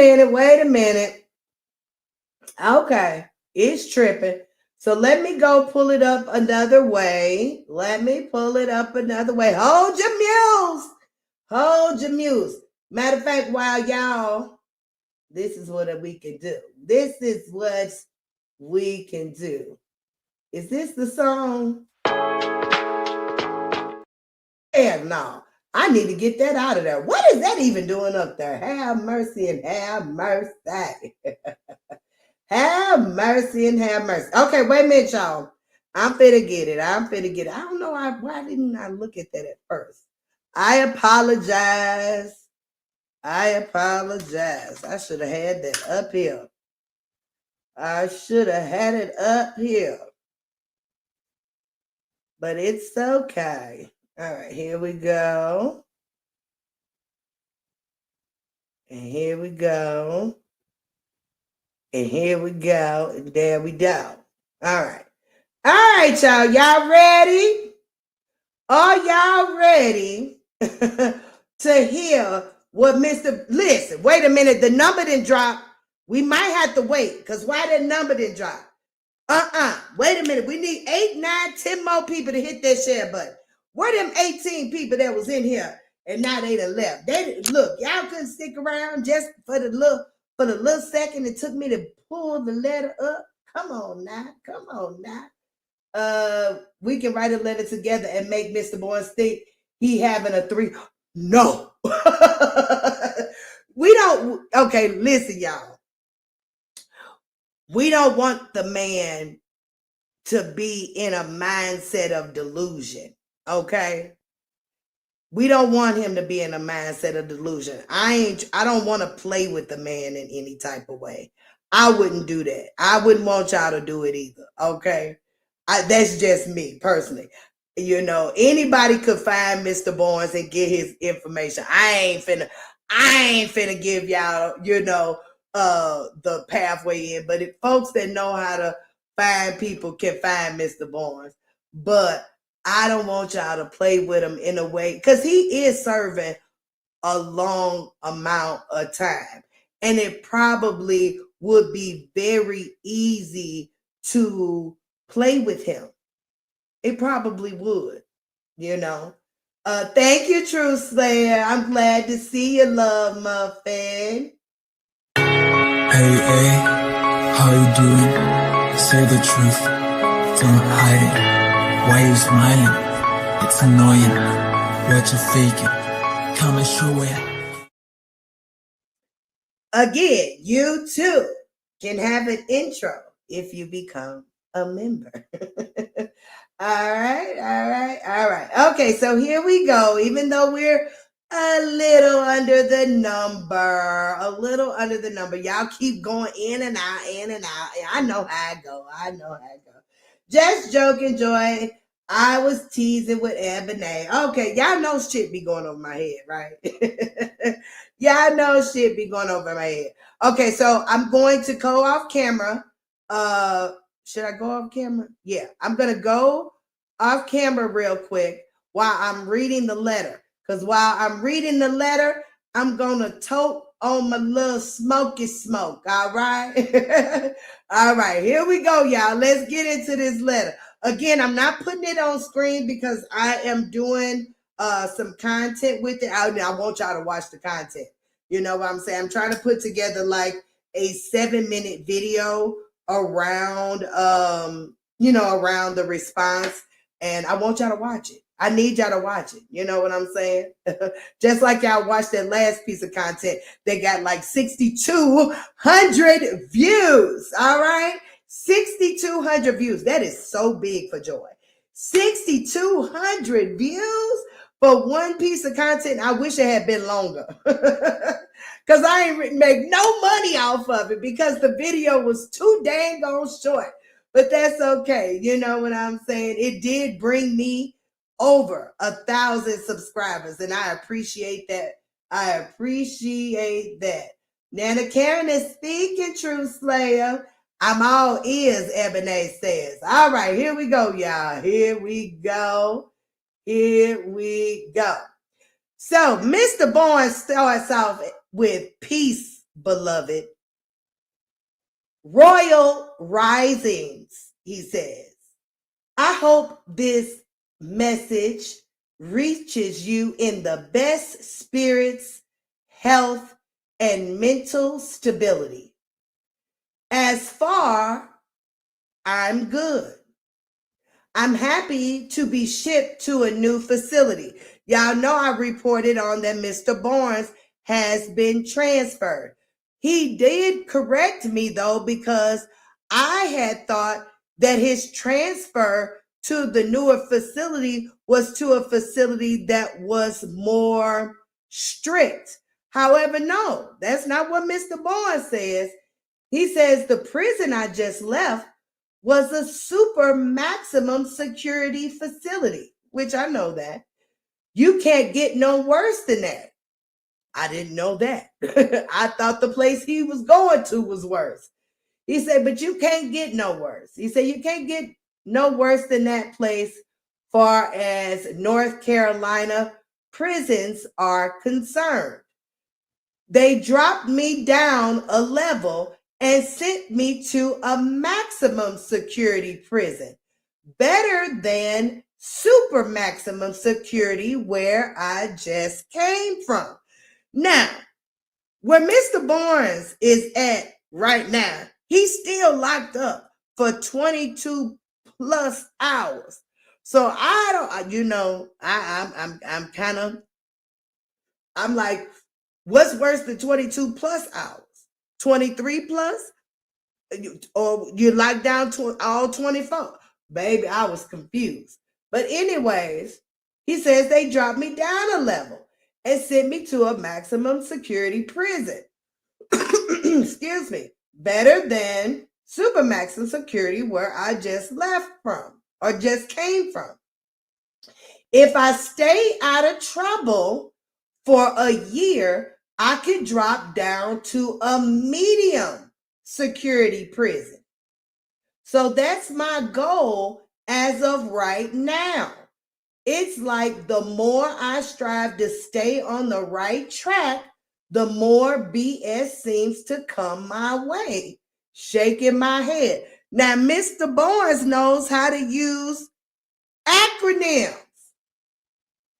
minute. Okay, it's tripping. So let me go pull it up another way. Hold your muse. Hold your muse. Matter of fact, while y'all, this is what we can do. This is what we can do. Is this the song? Hell no. I need to get that out of there. What is that even doing up there? Have mercy and have mercy. Have mercy and have mercy. Okay, wait a minute, y'all. I'm finna get it. I don't know why didn't I look at that at first? I apologize. I should have had that up here. But it's okay. All right, here we go. And here we go. And there we go. All right, y'all. Y'all ready? Are y'all ready to hear what Listen, wait a minute. The number didn't drop. We might have to wait because why that number didn't drop? Wait a minute. We need 8, 9, 10 more people to hit that share button. Where them 18 people that was in here and now they done left? Look, y'all couldn't stick around just for the little second it took me to pull the letter up. Come on now. We can write a letter together and make Mr. Boyce think he having a 3. No. We don't. Okay, listen, y'all. We don't want the man to be in a mindset of delusion. Okay? We don't want him to be in a mindset of delusion. I don't want to play with the man in any type of way. I wouldn't do that. I wouldn't want y'all to do it either. Okay? That's just me personally. You know, anybody could find Mr. Barnes and get his information. I ain't finna give y'all, the pathway in. But if folks that know how to find people can find Mr. Barnes. But I don't want y'all to play with him in a way, because he is serving a long amount of time. And it probably would be very easy to play with him. It probably would, Thank you, Truth Slayer. I'm glad to see you, Love Muffin. Hey, how you doing? Say the truth. Don't hide it. Why you smiling? It's annoying. What you faking? Come and show it. Again, you too can have an intro if you become a member. All right. Okay, so here we go. Even though we're a little under the number, y'all keep going in and out. I know how I go. Just joking, Joy. I was teasing with Ebony. Okay, y'all know shit be going over my head, right? Y'all know shit be going over my head. Okay, so I'm going to go off camera. Should I go off camera? Yeah, I'm going to go off camera real quick while I'm reading the letter. Because while I'm reading the letter, I'm going to tote on my little smoky smoke. All right? All right, here we go, y'all. Let's get into this letter. Again, I'm not putting it on screen because I am doing some content with it. I want y'all to watch the content. You know what I'm saying? I'm trying to put together like a 7-minute video around around the response, and I want y'all to watch it. I need y'all to watch it. You know what I'm saying? Just like y'all watched that last piece of content, they got like 6,200 views. All right, 6,200 views. That is so big for Joy. 6,200 views for one piece of content. I wish it had been longer because I ain't make no money off of it because the video was too dang on short. But that's okay. You know what I'm saying? It did bring me over 1,000 subscribers, and I appreciate that. I appreciate that. Nana Karen is speaking, True Slayer. I'm all ears, Ebony says. All right, here we go, y'all. Here we go. Here we go. So, Mr. Bourne starts off with peace, beloved. Royal risings, he says. I hope this message reaches you in the best spirits, health, and mental stability. As far, I'm good. I'm happy to be shipped to a new facility. Y'all know I reported on that Mr. Barnes has been transferred. He did correct me though, because I had thought that his transfer to the newer facility was to a facility that was more strict. However, no, that's not what Mr. Barnes says. He says the prison I just left was a super maximum security facility, which I know that. You can't get no worse than that. I didn't know that. I thought the place he was going to was worse. He said, but you can't get no worse. He said, you can't get no worse than that place far as North Carolina prisons are concerned. They dropped me down a level and sent me to a maximum security prison, better than super maximum security where I just came from. Now, where Mr. Barnes is at right now, he's still locked up for 22 plus hours. So I don't, you know, I'm kind of, I'm like, what's worse than 22 plus hours? 23 plus? Or you locked down to all 24? Baby, I was confused. But anyways, he says they dropped me down a level and sent me to a maximum security prison. Excuse me. Better than super maximum security where I just left from or just came from. If I stay out of trouble for a year, I could drop down to a medium security prison. So that's my goal as of right now. It's like the more I strive to stay on the right track, the more BS seems to come my way. Shaking my head. Now, Mr. Barnes knows how to use acronyms.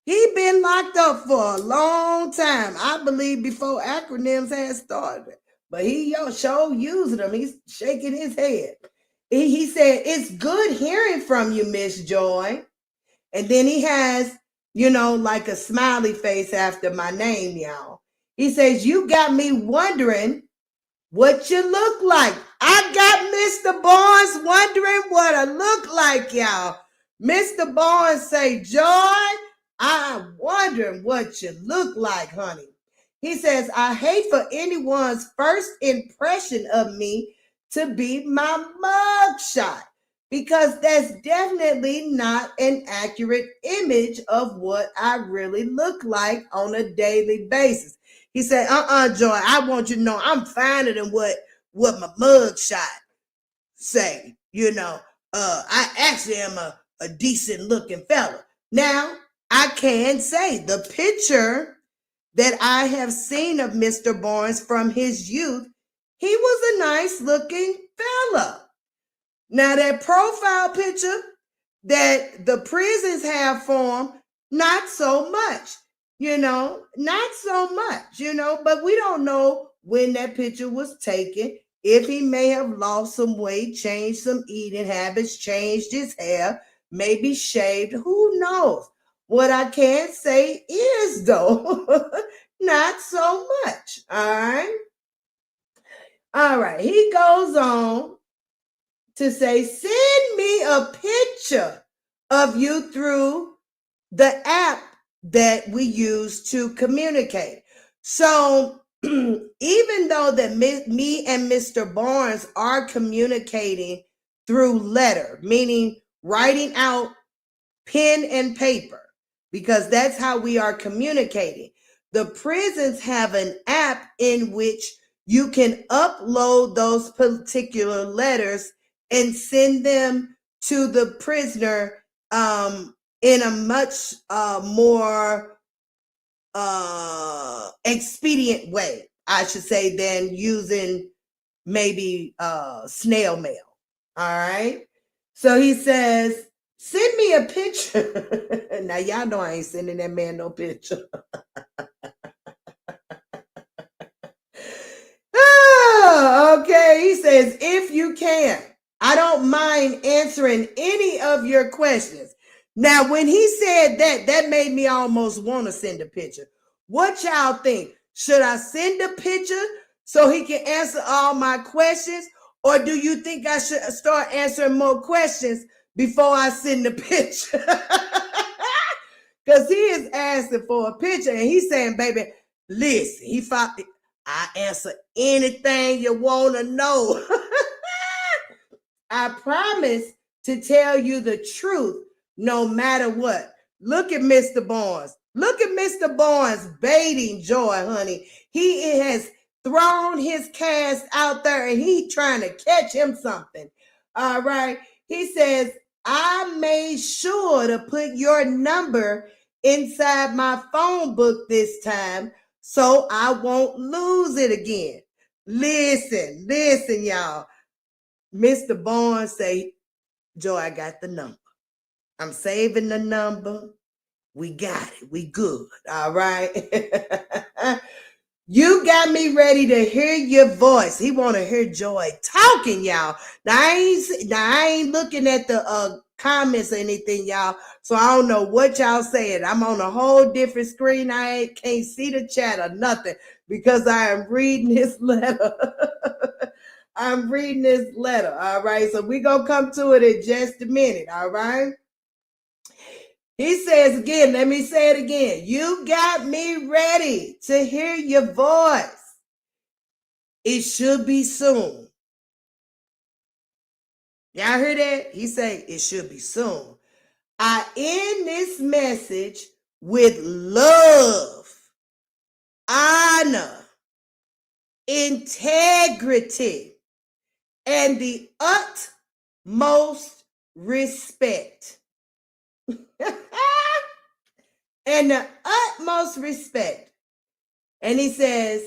He been locked up for a long time. I believe before acronyms had started. But he sure using them. He's shaking his head. He said, it's good hearing from you, Miss Joy. And then he has, you know, like a smiley face after my name, y'all. He says, you got me wondering what you look like. I got Mr. Barnes wondering what I look like, y'all. Mr. Barnes say, Joy, I'm wondering what you look like, honey. He says, I hate for anyone's first impression of me to be my mugshot, because that's definitely not an accurate image of what I really look like on a daily basis. He said, Joy, I want you to know I'm finer than what my mugshot say. You know, I actually am a decent looking fella. Now, I can say the picture that I have seen of Mr. Barnes from his youth, he was a nice looking fella. Now, that profile picture that the prisons have for him, not so much, not so much, but we don't know when that picture was taken, if he may have lost some weight, changed some eating habits, changed his hair, maybe shaved, who knows? What I can say is, though, not so much, all right? All right, he goes on to say, send me a picture of you through the app that we use to communicate. So even though that me and Mr. Barnes are communicating through letter, meaning writing out pen and paper, because that's how we are communicating. The prisons have an app in which you can upload those particular letters and send them to the prisoner in a much more expedient way, I should say, than using maybe snail mail. All right. So he says, send me a picture. Now, y'all know I ain't sending that man no picture. Okay. He says, if you can, I don't mind answering any of your questions. Now, when he said that, that made me almost want to send a picture. What y'all think? Should I send a picture so he can answer all my questions? Or do you think I should start answering more questions before I send the picture? Because he is asking for a picture and he's saying, baby, listen, I answer anything you want to know. I promise to tell you the truth no matter what. Look at Mr. Barnes. Look at Mr. Barnes baiting Joy, honey. He has thrown his cast out there and he trying to catch him something. All right. He says, I made sure to put your number inside my phone book this time so I won't lose it again. Listen, y'all. Mr. Barnes say, Joy, I got the number. I'm saving the number. We got it. We good. All right. You got me ready to hear your voice. He want to hear Joy talking, y'all. Now I ain't looking at the comments or anything, y'all. So I don't know what y'all saying. I'm on a whole different screen. Can't see the chat or nothing because I am reading his letter. I'm reading this letter. All right. So we're going to come to it in just a minute. All right. He says again, let me say it again. You got me ready to hear your voice. It should be soon. Y'all hear that? He say it should be soon. I end this message with love, honor, integrity, and the utmost respect. And the utmost respect. And he says,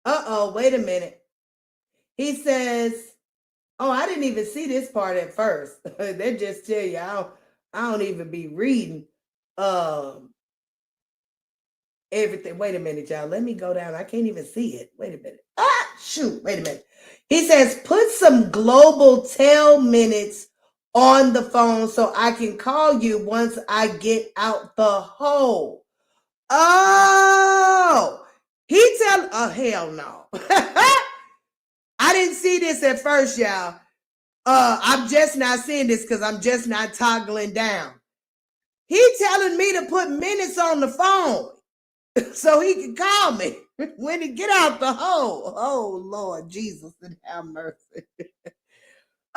wait a minute. He says, oh, I didn't even see this part at first. They just tell you, I don't even be reading everything. Wait a minute, y'all. Let me go down. I can't even see it. Wait a minute. Wait a minute. He says, put some global tel minutes on the phone so I can call you once I get out the hole. Oh, hell no. I didn't see this at first, y'all. I'm just not seeing this because I'm just not toggling down. He telling me to put minutes on the phone so he can call me when he get out the hole. Oh, Lord Jesus, and have mercy.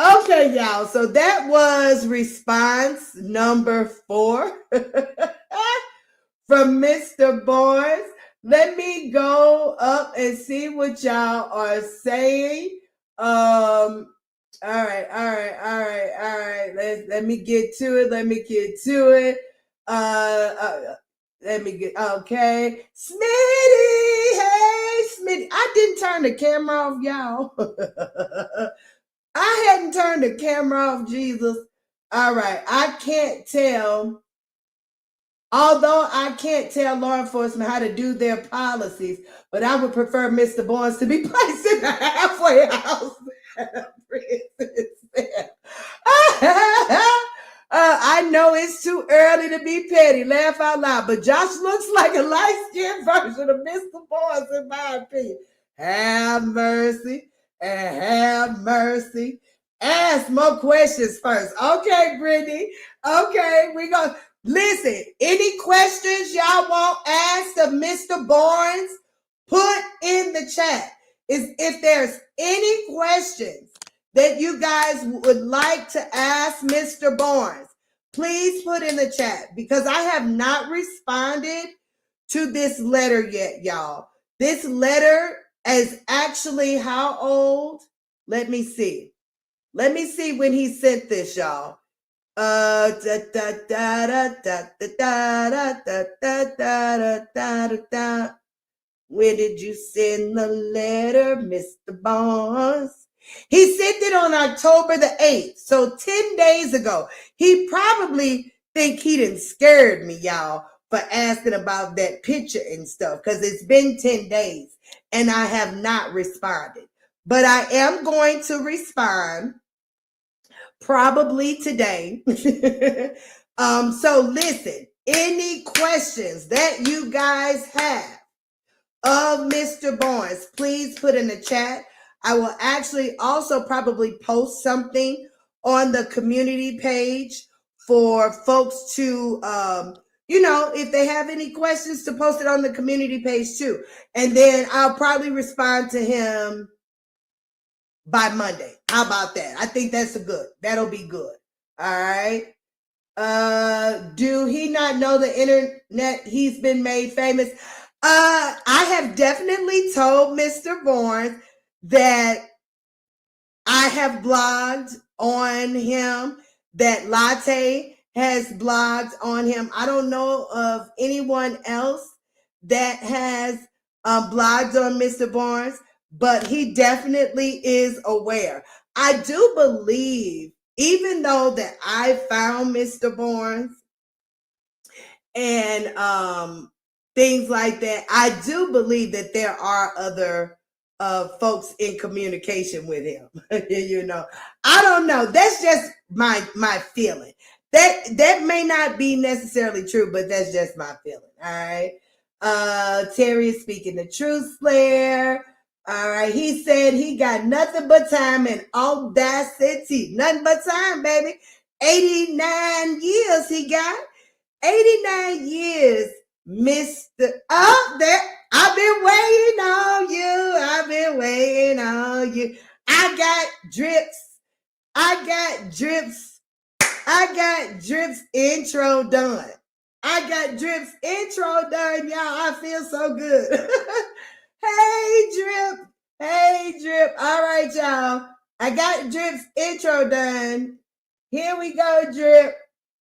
Okay, y'all. So that was response number 4 from Mr. Barnes. Let me go up and see what y'all are saying. All right. Let me get to it. Let me get okay. Smitty, hey Smitty. I didn't turn the camera off, y'all. I hadn't turned the camera off, Jesus. All right. I can't tell. Although I can't tell law enforcement how to do their policies, but I would prefer Mr. Barnes to be placed in the halfway house. I know it's too early to be petty. Laugh out loud. But Josh looks like a light-skinned version of Mr. Barnes, in my opinion. Have mercy. And have mercy ask more questions first. Okay, Brittany. Okay, we go. Listen, any questions y'all want asked of Mr. Barnes, put in the chat. If there's any questions that you guys would like to ask Mr. Barnes, please put in the chat, because I have not responded to this letter yet, y'all. This letter is actually how old? Let me see. Let me see when he sent this, y'all. When did you send the letter, Mr. Barnes? He sent it on October the 8th, so 10 days ago. He probably think he done scared me, y'all, for asking about that picture and stuff, because it's been 10 days and I have not responded. But I am going to respond probably today. So listen, any questions that you guys have of Mr. Barnes, please put in the chat. I will actually also probably post something on the community page for folks to, if they have any questions, to post it on the community page too. And then I'll probably respond to him by Monday. How about that? I think that'll be good. All right. Do he not know the internet? He's been made famous. I have definitely told Mr. Barnes that I have blogged on him, that Latte has blogged on him. I don't know of anyone else that has blogged on Mr. Barnes, but he definitely is aware. I do believe, even though that I found Mr. Barnes and things like that, I do believe that there are other folks in communication with him. I don't know. That's just my feeling. That may not be necessarily true, but that's just my feeling. All right. Terry is speaking the truth, Slayer. All right. He said he got nothing but time and audacity. Nothing but time, baby. 89 years he got. 89 years, Mr. Up there. I've been waiting on you. I've been waiting on you. I got drips. I got drips intro done. I got drips intro done, y'all. I feel so good. Hey, Drip. All right, y'all. I got drips intro done. Here we go, Drip.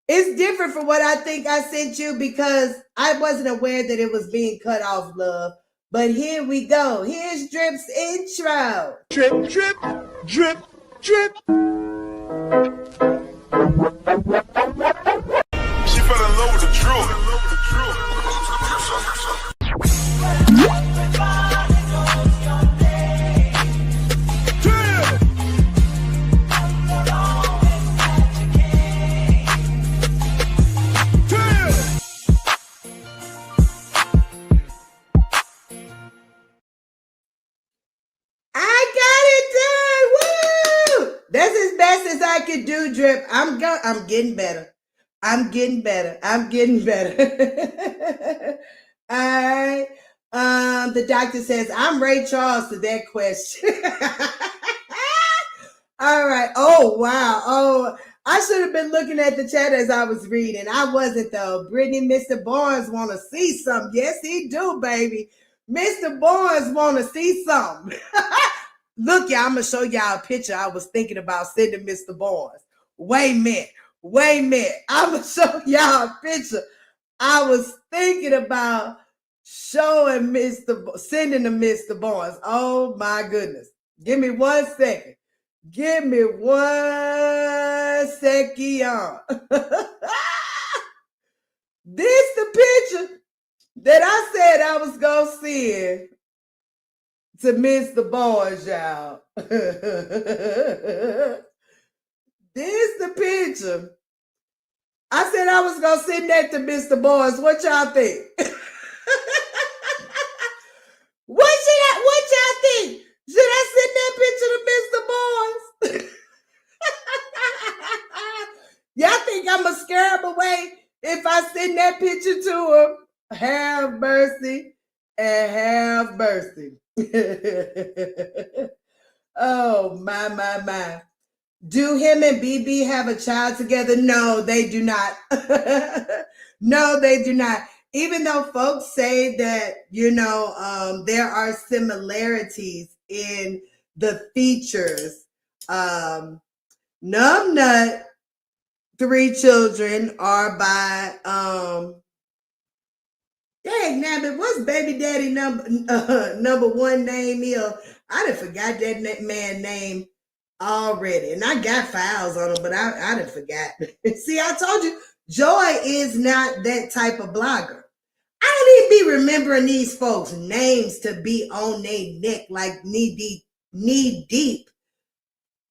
It's different from what I think I sent you because I wasn't aware that it was being cut off, love. But here we go. Here's Drip's intro. Drip, drip, drip, drip. She fell in love with the truth. That's as best as I could do, Drip. I'm getting better. I'm getting better. All right. The doctor says, I'm Ray Charles to that question. All right. Oh, wow. Oh, I should have been looking at the chat as I was reading. I wasn't, though. Brittany, Mr. Barnes want to see something. Yes, he do, baby. Mr. Barnes want to see something. Look, y'all, I'm going to show y'all a picture I was thinking about sending Mr. Barnes. Wait a minute. I'm going to show y'all a picture I was thinking about sending to Mr. Barnes. Oh, my goodness. Give me 1 second. Give me 1 second, y'all. This the picture that I said I was going to send to Mr. Barnes, y'all. This the picture. I said I was going to send that to Mr. Barnes. What y'all think? What y'all think? Should I send that picture to Mr. Barnes? If I send that picture to him, have mercy and have mercy. Oh, my. Do him and BB have a child together? No, they do not. No, they do not. Even though folks say that, there are similarities in the features. Numbnut, 3 children are by, dang, nabbit, what's baby daddy number one name is? I done forgot that man name already, and I got files on him, but I done forgot. See, I told you, Joy is not that type of blogger. I don't even be remembering these folks' names to be on their neck like knee deep.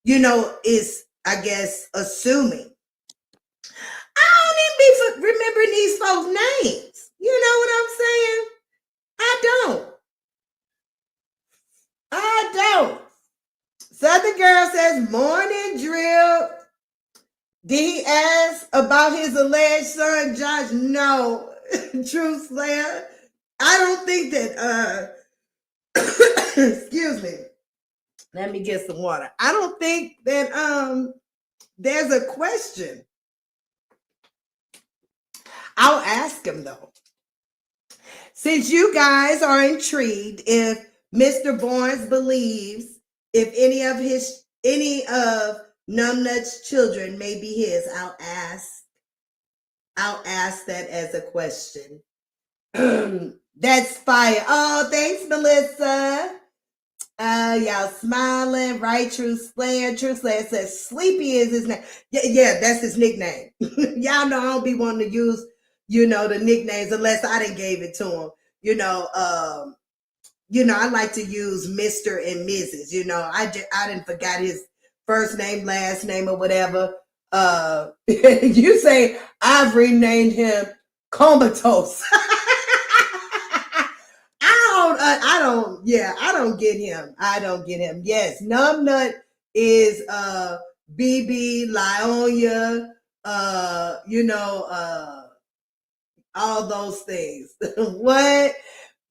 Is, I guess, assuming. I don't even be remembering these folks' names. You know what I'm saying? I don't. Southern Girl says, morning, Drill. Did he ask about his alleged son, Josh? No. Truth Slayer. I don't think that, excuse me. Let me get some water. I don't think that there's a question. I'll ask him though. Since you guys are intrigued if Mr. Barnes believes if any of Numbnut's children may be his, I'll ask that as a question. That's fire. Oh, thanks, Melissa. Y'all smiling, right? True Slayer says Sleepy is his name. Yeah, that's his nickname. Y'all know I don't be wanting to use, the nicknames unless I didn't gave it to him. I like to use Mr. and Mrs. I didn't forgot his first name, last name, or whatever. You say I've renamed him Comatose. I don't get him. Yes, Numbnut is BB, Lionia, all those things. What?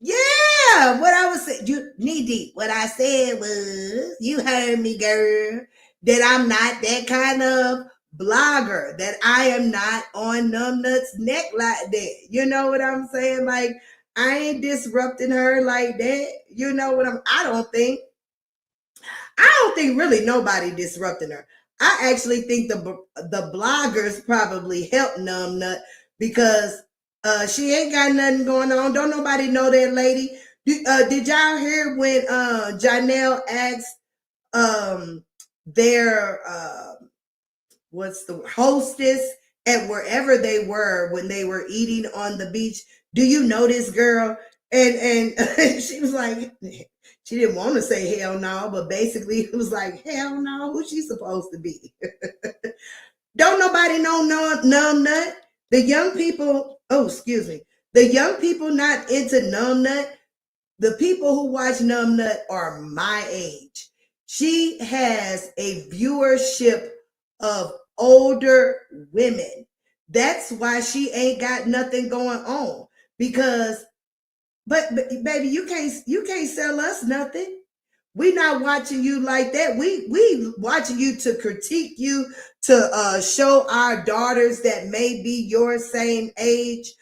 Yeah, what I was saying, you knee deep. What I said was, you heard me, girl, that I'm not that kind of blogger, that I am not on Numbnut's neck like that. You know what I'm saying? Like, I ain't disrupting her like that. You know what I don't think really nobody disrupting her. I actually think the bloggers probably helped Numbnut because she ain't got nothing going on. Don't nobody know that lady. Did y'all hear when Janelle asked their what's the hostess at wherever they were when they were eating on the beach? Do you know this girl? And she was like, she didn't want to say hell no, but basically it was like, hell no, who's she supposed to be? Don't nobody know Numbnut. The young people, the young people not into Numbnut. The people who watch Numbnut are my age. She has a viewership of older women. That's why she ain't got nothing going on. Because, but baby, you can't sell us nothing. We not watching you like that. We watching you to critique you, to show our daughters that may be your same age.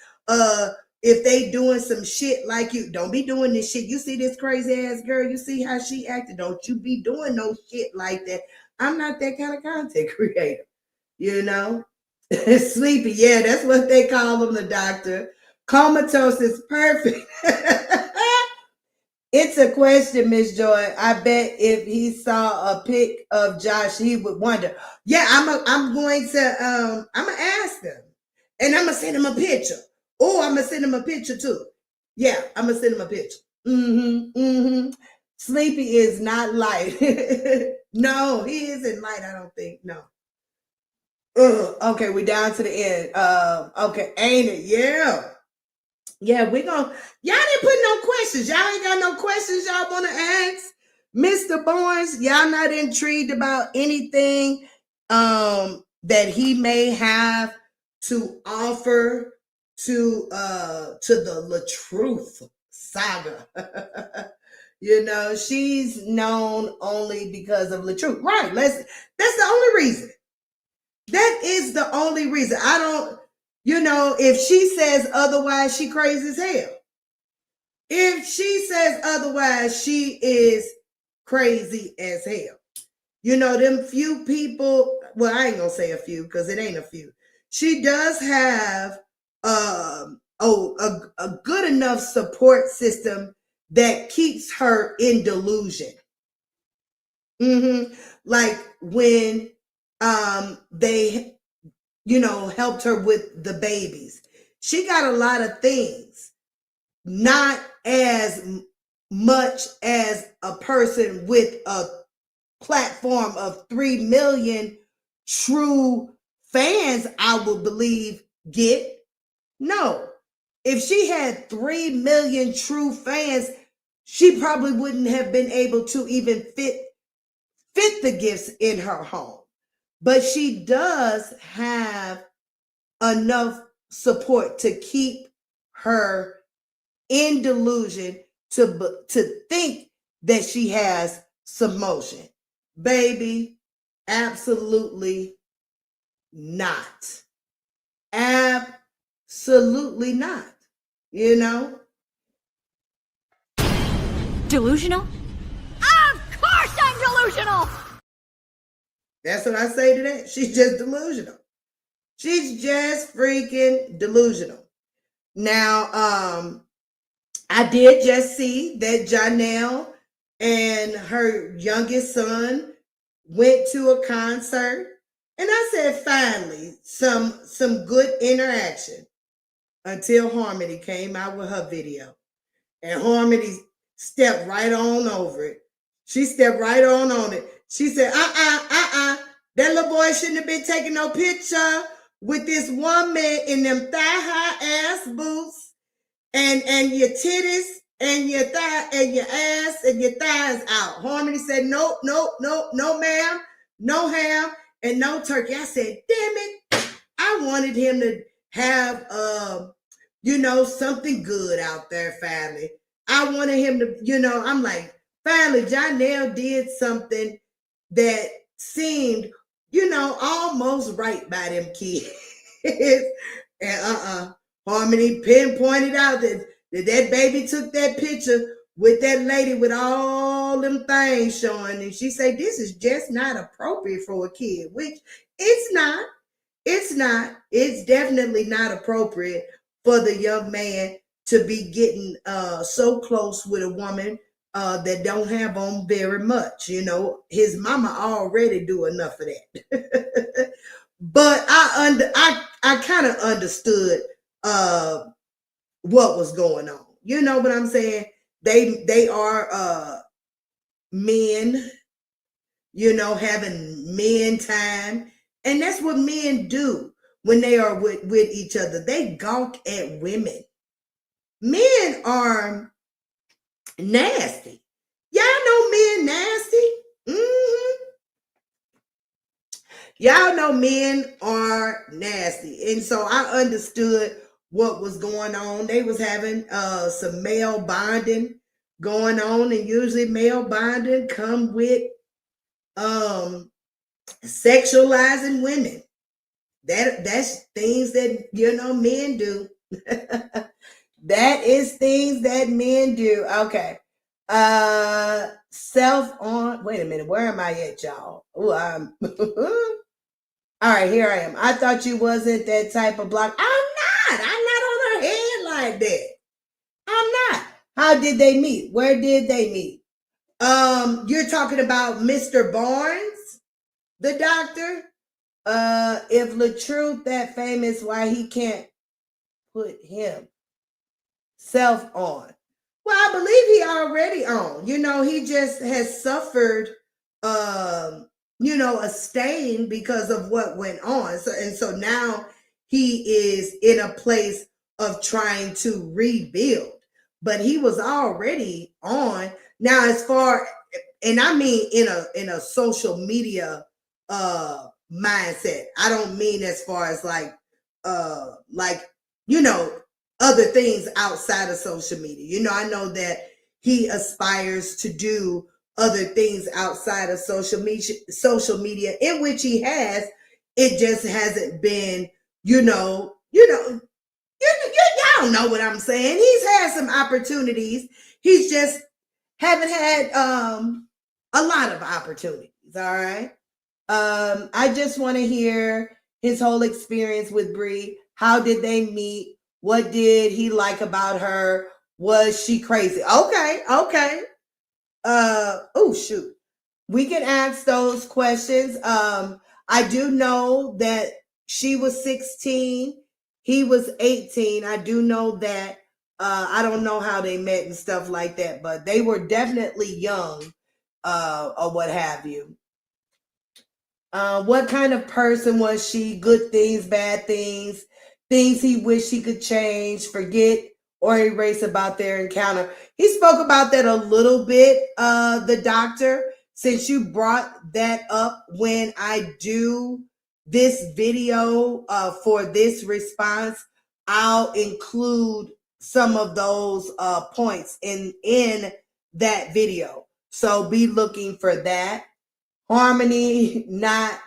If they doing some shit like you, don't be doing this shit. You see this crazy ass girl, you see how she acted. Don't you be doing no shit like that. I'm not that kind of content creator, Sleepy, yeah, that's what they call him, the doctor. Comatose is perfect. It's a question, Miss Joy. I bet if he saw a pic of Josh, he would wonder. Yeah, I'm going to ask him. And I'm gonna send him a picture. Oh, I'm gonna send him a picture too. Yeah, I'm gonna send him a picture. Sleepy is not light. No, he isn't light, I don't think. No. Okay, we're down to the end. Okay, ain't it? Yeah. Yeah, y'all didn't put no questions. Y'all ain't got no questions y'all want to ask Mr. Barnes. Y'all not intrigued about anything that he may have to offer to the La'Truth Saga. She's known only because of La'Truth. Right. That's the only reason. That is the only reason. I don't, if she says otherwise, she crazy as hell. If she says otherwise, she is crazy as hell. Them few people, well, I ain't gonna say a few because it ain't a few. She does have a good enough support system that keeps her in delusion. Like when they helped her with the babies. She got a lot of things, not as much as a person with a platform of 3 million true fans, I would believe, get. No. If she had 3 million true fans, she probably wouldn't have been able to even fit the gifts in her home. But she does have enough support to keep her in delusion to think that she has some motion. Baby, absolutely not. Absolutely not. Delusional? Of course I'm delusional! That's what I say to that. She's just delusional. She's just freaking delusional. Now, I did just see that Janelle and her youngest son went to a concert. And I said, finally, some good interaction, until Harmony came out with her video. And Harmony stepped right on over it. She stepped right on it. She said, that little boy shouldn't have been taking no picture with this woman in them thigh-high ass boots and your titties and your thigh and your ass and your thighs out. Harmony said, nope, no ma'am, no ham, and no turkey. I said, damn it. I wanted him to have something good out there, finally. I wanted him to, I'm like, finally, Janelle did something that seemed, almost right by them kids. And Harmony pinpointed out that baby took that picture with that lady with all them things showing. And she said, this is just not appropriate for a kid, which it's not. It's not. It's definitely not appropriate for the young man to be getting so close with a woman that don't have on very much. His mama already do enough of that. But I kind of understood what was going on. You know what I'm saying? They are men, having men time. And that's what men do when they are with each other. They gawk at women. Men are nasty. Y'all know men nasty. Y'all know men are nasty. And so I understood what was going on. They was having some male bonding going on. And usually male bonding come with sexualizing women. That's things that men do. That is things that men do. Okay. Wait a minute, where am I at, y'all? I'm all right, here I am. I thought you wasn't that type of block. I'm not on her head like that. I'm not. How did they meet? Where did they meet? You're talking about Mr. Barnes, the doctor. If La'Truth that famous, why he can't put himself on? Well, I believe he already on. He just has suffered a stain because of what went on. So now he is in a place of trying to rebuild. But he was already on. Now, as far, and I mean in a social media mindset. I don't mean as far as like like, other things outside of social media. I know that he aspires to do other things outside of social media, in which he has. It just hasn't been, y'all know what I'm saying. He's had some opportunities. He's just haven't had a lot of opportunities. All right. I just want to hear his whole experience with Brie. How did they meet? What did he like about her? Was she crazy? Okay. Oh shoot. We can ask those questions. I do know that she was 16, he was 18. I do know that. I don't know how they met and stuff like that, but they were definitely young, or what have you. What kind of person was she? Good things, bad things, things he wished he could change, forget, or erase about their encounter. He spoke about that a little bit, the doctor, since you brought that up. When I do this video for this response, I'll include some of those points in that video. So be looking for that. Harmony, not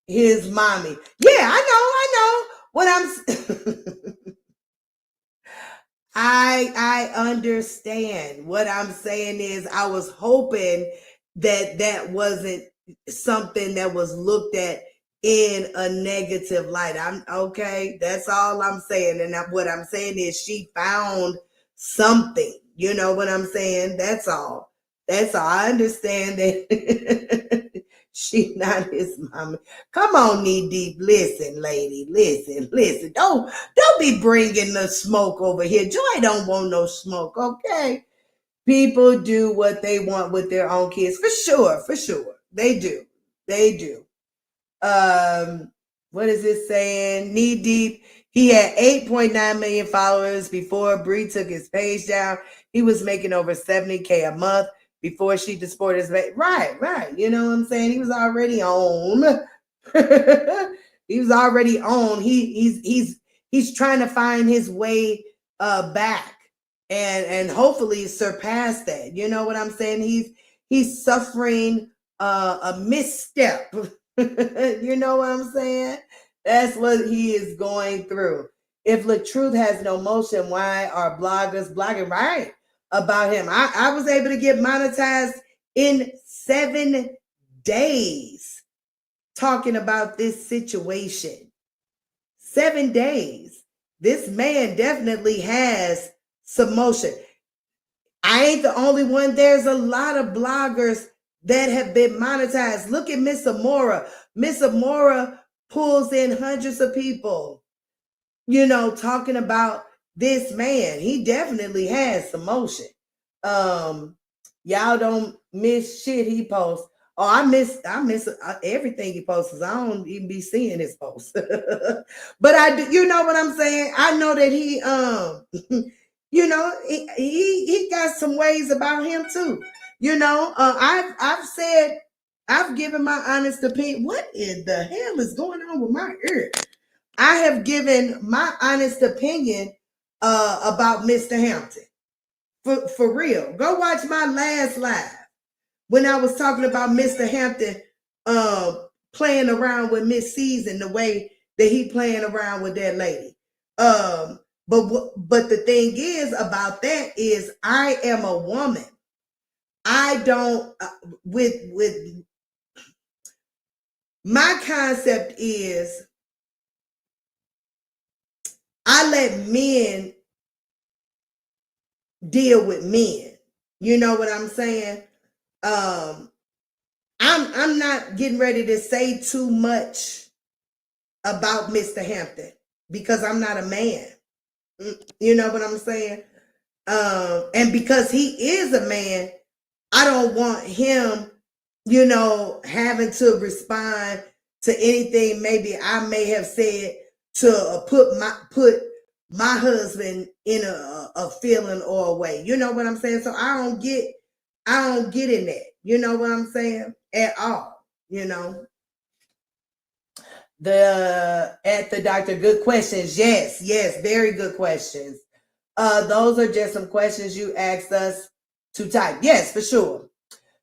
his mommy. Yeah, I know what I'm I understand. What I'm saying is, I was hoping that wasn't something that was looked at in a negative light. I'm okay. That's all I'm saying. And what I'm saying is, she found something. You know what I'm saying? That's all. I understand that she not his mama. Come on, Knee Deep. Listen, lady. Listen. Don't be bringing the smoke over here. Joy don't want no smoke, okay? People do what they want with their own kids. For sure. They do. What is it saying? Knee Deep. He had 8.9 million followers before Bree took his page down. He was making over 70K a month before she disported his page. Right. You know what I'm saying? He was already on. He's trying to find his way back and hopefully surpass that. You know what I'm saying? He's suffering a misstep. You know what I'm saying? That's what he is going through. If La'Truth has no motion, why are bloggers blogging right about him? I was able to get monetized in 7 days talking about this situation. 7 days. This man definitely has some motion. I ain't the only one. There's a lot of bloggers that have been monetized. Look at Miss Amora. Miss Amora pulls in hundreds of people, talking about this man. He definitely has some motion. Y'all don't miss shit he posts. Oh, I miss everything he posts. I don't even be seeing his posts. But I do, you know what I'm saying? I know that he he got some ways about him too. I've given my honest opinion. What in the hell is going on with my ear? I have given my honest opinion about Mr. Hampton. For real. Go watch my last live when I was talking about Mr. Hampton playing around with Miss Season the way that he playing around with that lady. But the thing is about that is, I am a woman. I don't with my concept is, I let men deal with men. You know what I'm saying? I'm not getting ready to say too much about Mr. Hampton because I'm not a man. You know what I'm saying? And because he is a man, I don't want him, having to respond to anything maybe I may have said to put my husband in a feeling or a way. You know what I'm saying? So I don't get in that. You know what I'm saying? At all. At the doctor, good questions. Yes, very good questions. Those are just some questions you asked us to type. Yes, for sure.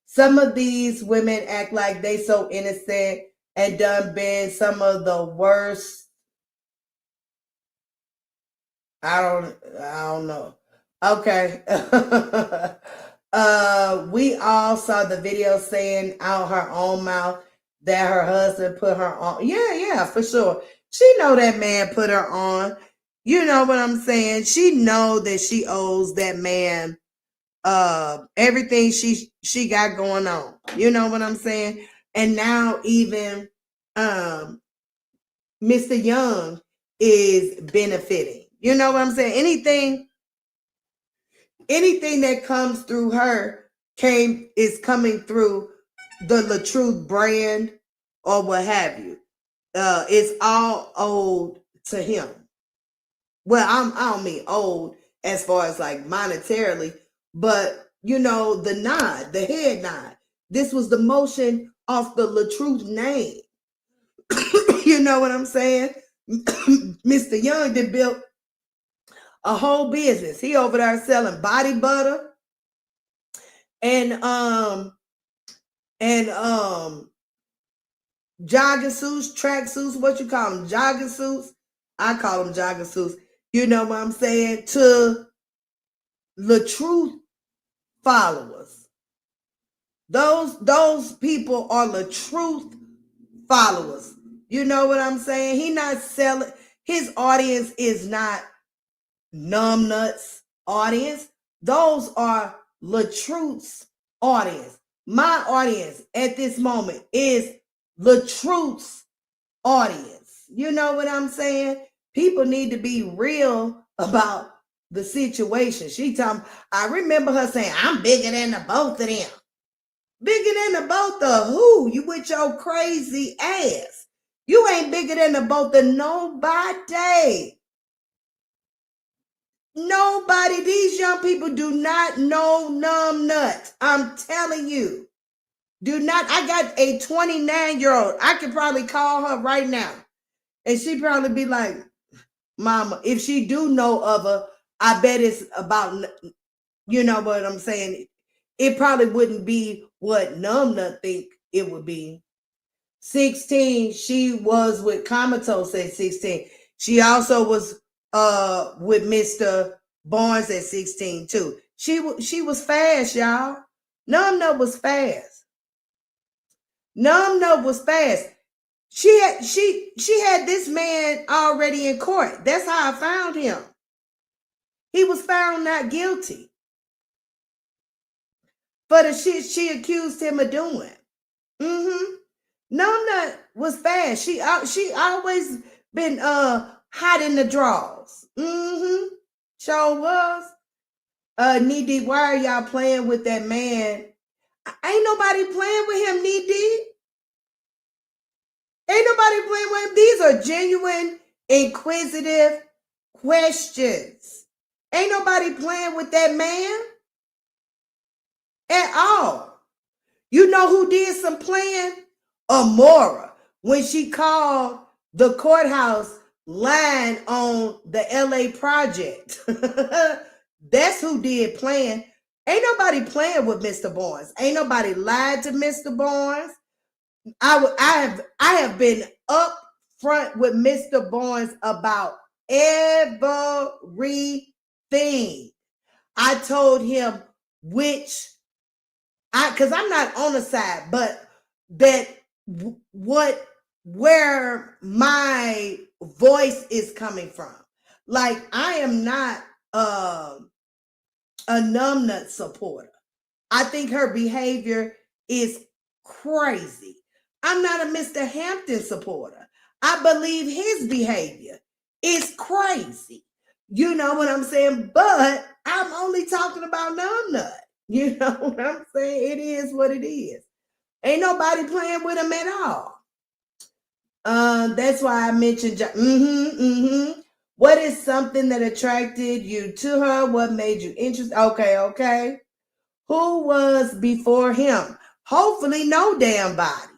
Some of these women act like they so innocent and done been some of the worst. I don't know. Okay. We all saw the video saying out her own mouth that her husband put her on. Yeah, for sure. She know that man put her on. You know what I'm saying? She know that she owes that man everything she got going on. You know what I'm saying? And now even Mr. Young is benefiting. You know what I'm saying? Anything that comes through her is coming through the La'Truth brand or what have you. It's all owed to him. Well, I don't mean old as far as like monetarily, but you know, the nod, the head nod. This was the motion off the La'Truth name. You know what I'm saying? Mr. Young did built a whole business. He over there selling body butter and jogging suits, track suits, what you call them, jogging suits. I call them jogging suits. You know what I'm saying? To La'Truth followers. Those people are La'Truth followers. You know what I'm saying? He not selling. His audience is not numbnuts audience. Those are La'Truth's audience. My audience at this moment is La'Truth's audience. You know what I'm saying? People need to be real about the situation. I remember her saying, I'm bigger than the both of them. Bigger than the both of who? You with your crazy ass. You ain't bigger than the both of nobody. Nobody. These young people do not know numb nuts. I'm telling you. Do not. I got a 29-year-old. I could probably call her right now. And she'd probably be like, Mama, if she do know of her, I bet it's about, you know what I'm saying? It probably wouldn't be what Numbnut think it would be. 16, she was with Comatose at 16. She also was with Mr. Barnes at 16 too. She was fast, y'all. Numbnut was fast. Numbnut was fast. She had this man already in court. That's how I found him. He was found not guilty for the shit she accused him of doing. Numbnut was fast. She always been hot in the draws. Sure was. Knee deep, why are y'all playing with that man? Ain't nobody playing with him, knee deep. Ain't nobody playing with him. These are genuine, inquisitive questions. Ain't nobody playing with that man at all. You know who did some playing? Amora, when she called the courthouse line on the LA project. That's who did playing. Ain't nobody playing with Mr. Barnes. Ain't nobody lied to Mr. Barnes. I have been up front with Mr. Barnes about everything. I told him because I'm not on the side, but that where my voice is coming from. Like, I am not a numbnut supporter. I think her behavior is crazy. I'm not a Mr. Hampton supporter. I believe his behavior is crazy. You know what I'm saying? But I'm only talking about numbnut. You know what I'm saying? It is what it is. Ain't nobody playing with him at all. That's why I mentioned. What is something that attracted you to her? What made you interested? Okay. Who was before him? Hopefully, no damn body.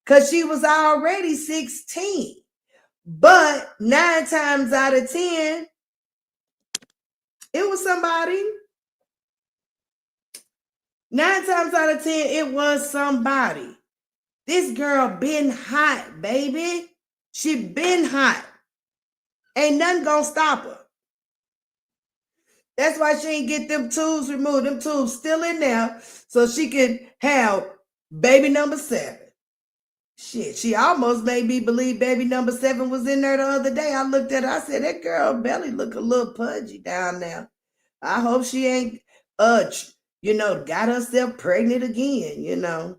because she was already 16. But 9 times out of 10, it was somebody. 9 times out of 10, it was somebody. This girl been hot, baby. She been hot. Ain't nothing gonna stop her. That's why she ain't get them tubes removed. Them tubes still in there so she can have baby number 7. Shit, she almost made me believe baby number 7 was in there the other day. I looked at her, I said, that girl belly look a little pudgy down there. I hope she ain't, got herself pregnant again,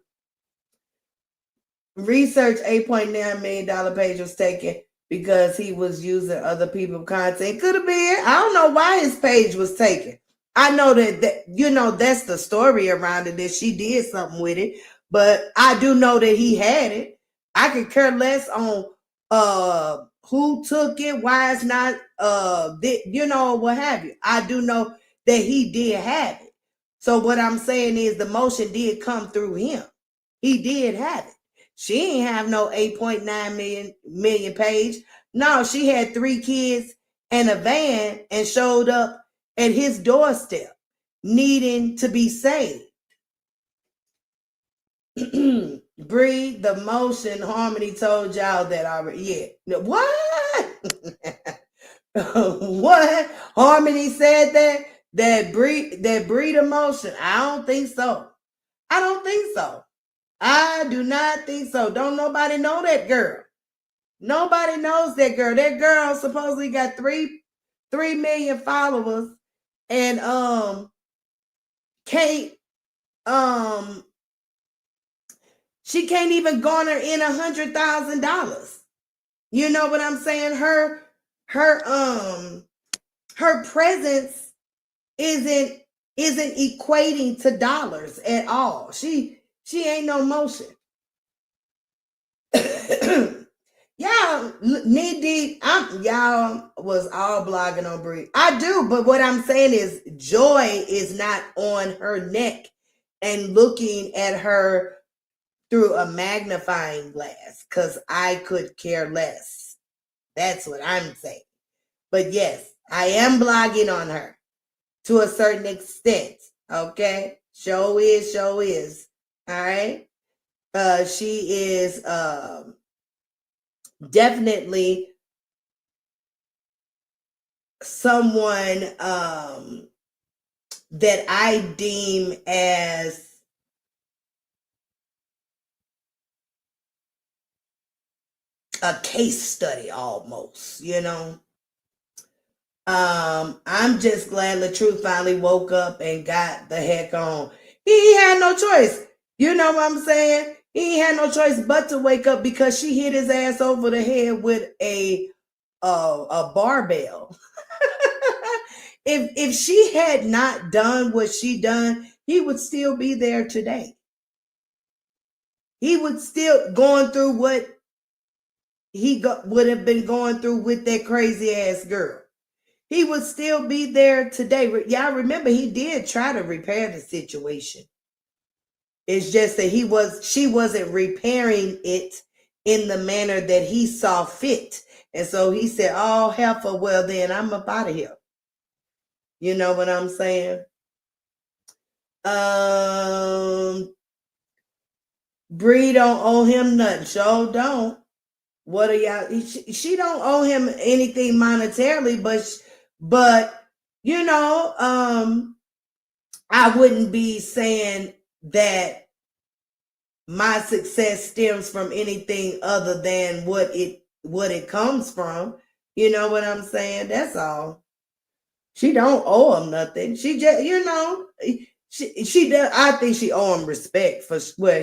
Research $8.9 million page was taken because he was using other people's content. Could have been. I don't know why his page was taken. I know that that's the story around it, that she did something with it, but I do know that he had it. I could care less on who took it, why it's not what have you. I do know that he did have it. So what I'm saying is the motion did come through him. He did have it. She ain't have no 8.9 million page. No, she had 3 kids and a van and showed up at his doorstep needing to be saved. Bree, the motion, Harmony told y'all that already. Yeah. What? What? Harmony said that Bree the motion. I don't think so. I don't think so. I do not think so. Don't nobody know that girl. Nobody knows that girl. That girl supposedly got 3 million followers and she can't even garner in $100,000. You know what I'm saying? Her presence isn't equating to dollars at all. She ain't no motion. Y'all knee deep. Y'all was all blogging on Brie. I do, but what I'm saying is Joy is not on her neck and looking at her through a magnifying glass, because I could care less. That's what I'm saying. But yes, I am blogging on her to a certain extent. Okay? Show is. All right? She is definitely someone that I deem as a case study almost, I'm just glad La'Truth finally woke up and got the heck on. He had no choice. You know what I'm saying? He had no choice but to wake up, because she hit his ass over the head with a barbell. If she had not done what she done, he would still be there today. He would still going through what he would have been going through with that crazy ass girl. He would still be there today. Y'all remember, he did try to repair the situation. It's just that she wasn't repairing it in the manner that he saw fit. And so he said, oh, heifer, well then I'm up out of here. You know what I'm saying? Bree don't owe him nothing. Sure don't. What are y'all? She don't owe him anything monetarily, but I wouldn't be saying that my success stems from anything other than what it comes from. You know what I'm saying? That's all. She don't owe him nothing. She just, she does. I think she owe him respect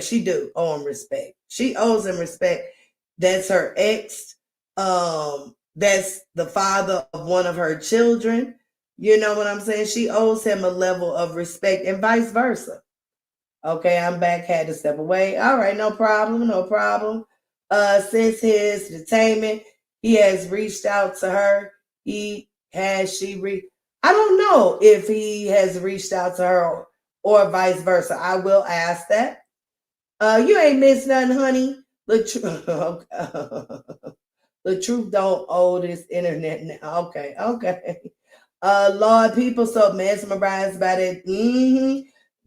she do owe him respect. She owes him respect. That's her ex. That's the father of one of her children. You know what I'm saying? She owes him a level of respect, and vice versa. Okay, I'm back. Had to step away. All right, no problem. Since his detainment, he has reached out to her. I don't know if he has reached out to her or vice versa. I will ask that. You ain't missed nothing, honey. The truth don't owe this internet now. Okay. Lord, people so mesmerized by that.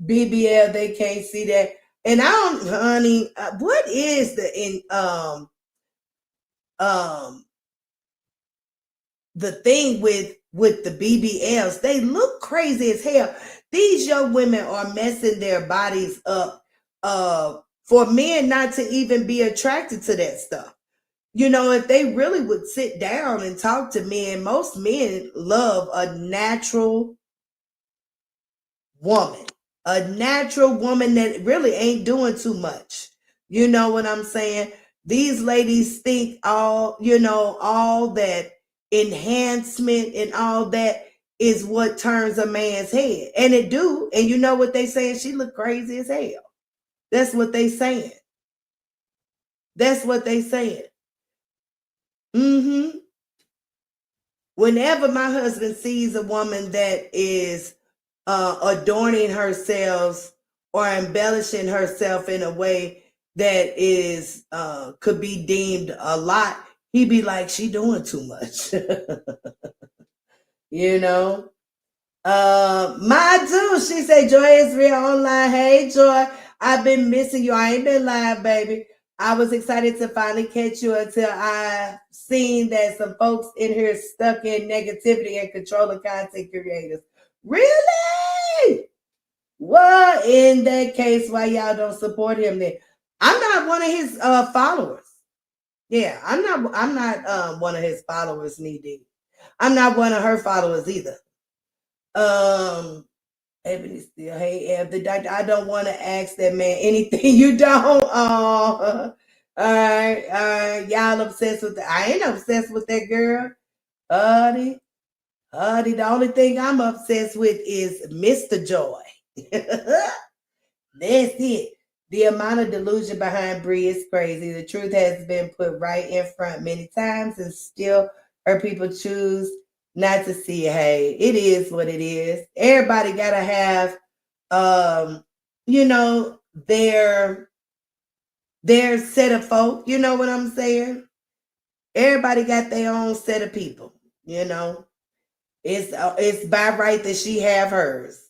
BBL, they can't see that. And I don't, honey, what is um the thing with the BBLs? They look crazy as hell. These young women are messing their bodies up for men not to even be attracted to that stuff. If they really would sit down and talk to men, most men love a natural woman, that really ain't doing too much. You know what I'm saying? These ladies think all that enhancement and all that is what turns a man's head. And it do. And you know what they saying? She look crazy as hell. That's what they saying. Whenever my husband sees a woman that is adorning herself or embellishing herself in a way that is could be deemed a lot, he be like, she doing too much. My dude, she said, Joy is real online. Hey, Joy, I've been missing you. I ain't been live, baby. I was excited to finally catch you until I seen that some folks in here stuck in negativity and controlling content creators. Really? Well, in that case, why y'all don't support him then? I'm not one of his followers. Yeah, I'm not one of his followers, knee deep. I'm not one of her followers either. Ebony still, hey, Eb, the doctor, I don't want to ask that man anything you don't. All right. Y'all obsessed with that. I ain't obsessed with that girl. Honey, the only thing I'm obsessed with is Mr. Joy. That's it. The amount of delusion behind Bree is crazy. The truth has been put right in front many times, and still her people choose not to see it. Hey, it is what it is. Everybody gotta have their set of folk. You know what I'm saying? Everybody got their own set of people. It's by right that she have hers.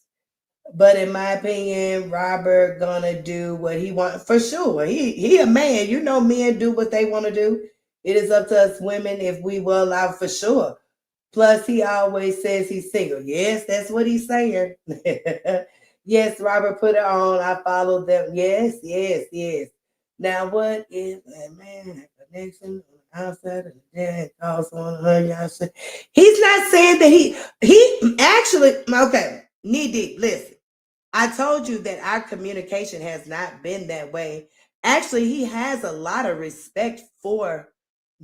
But in my opinion, Robert gonna do what he wants for sure. He a man. Men do what they want to do. It is up to us women if we will allow, for sure. Plus, he always says he's single. Yes, that's what he's saying. Yes, Robert, put it on. I followed them. Yes. Now, what if a man connection outside of the dead calls on her? He's not saying that he actually, okay, knee deep, listen. I told you that our communication has not been that way. Actually, he has a lot of respect for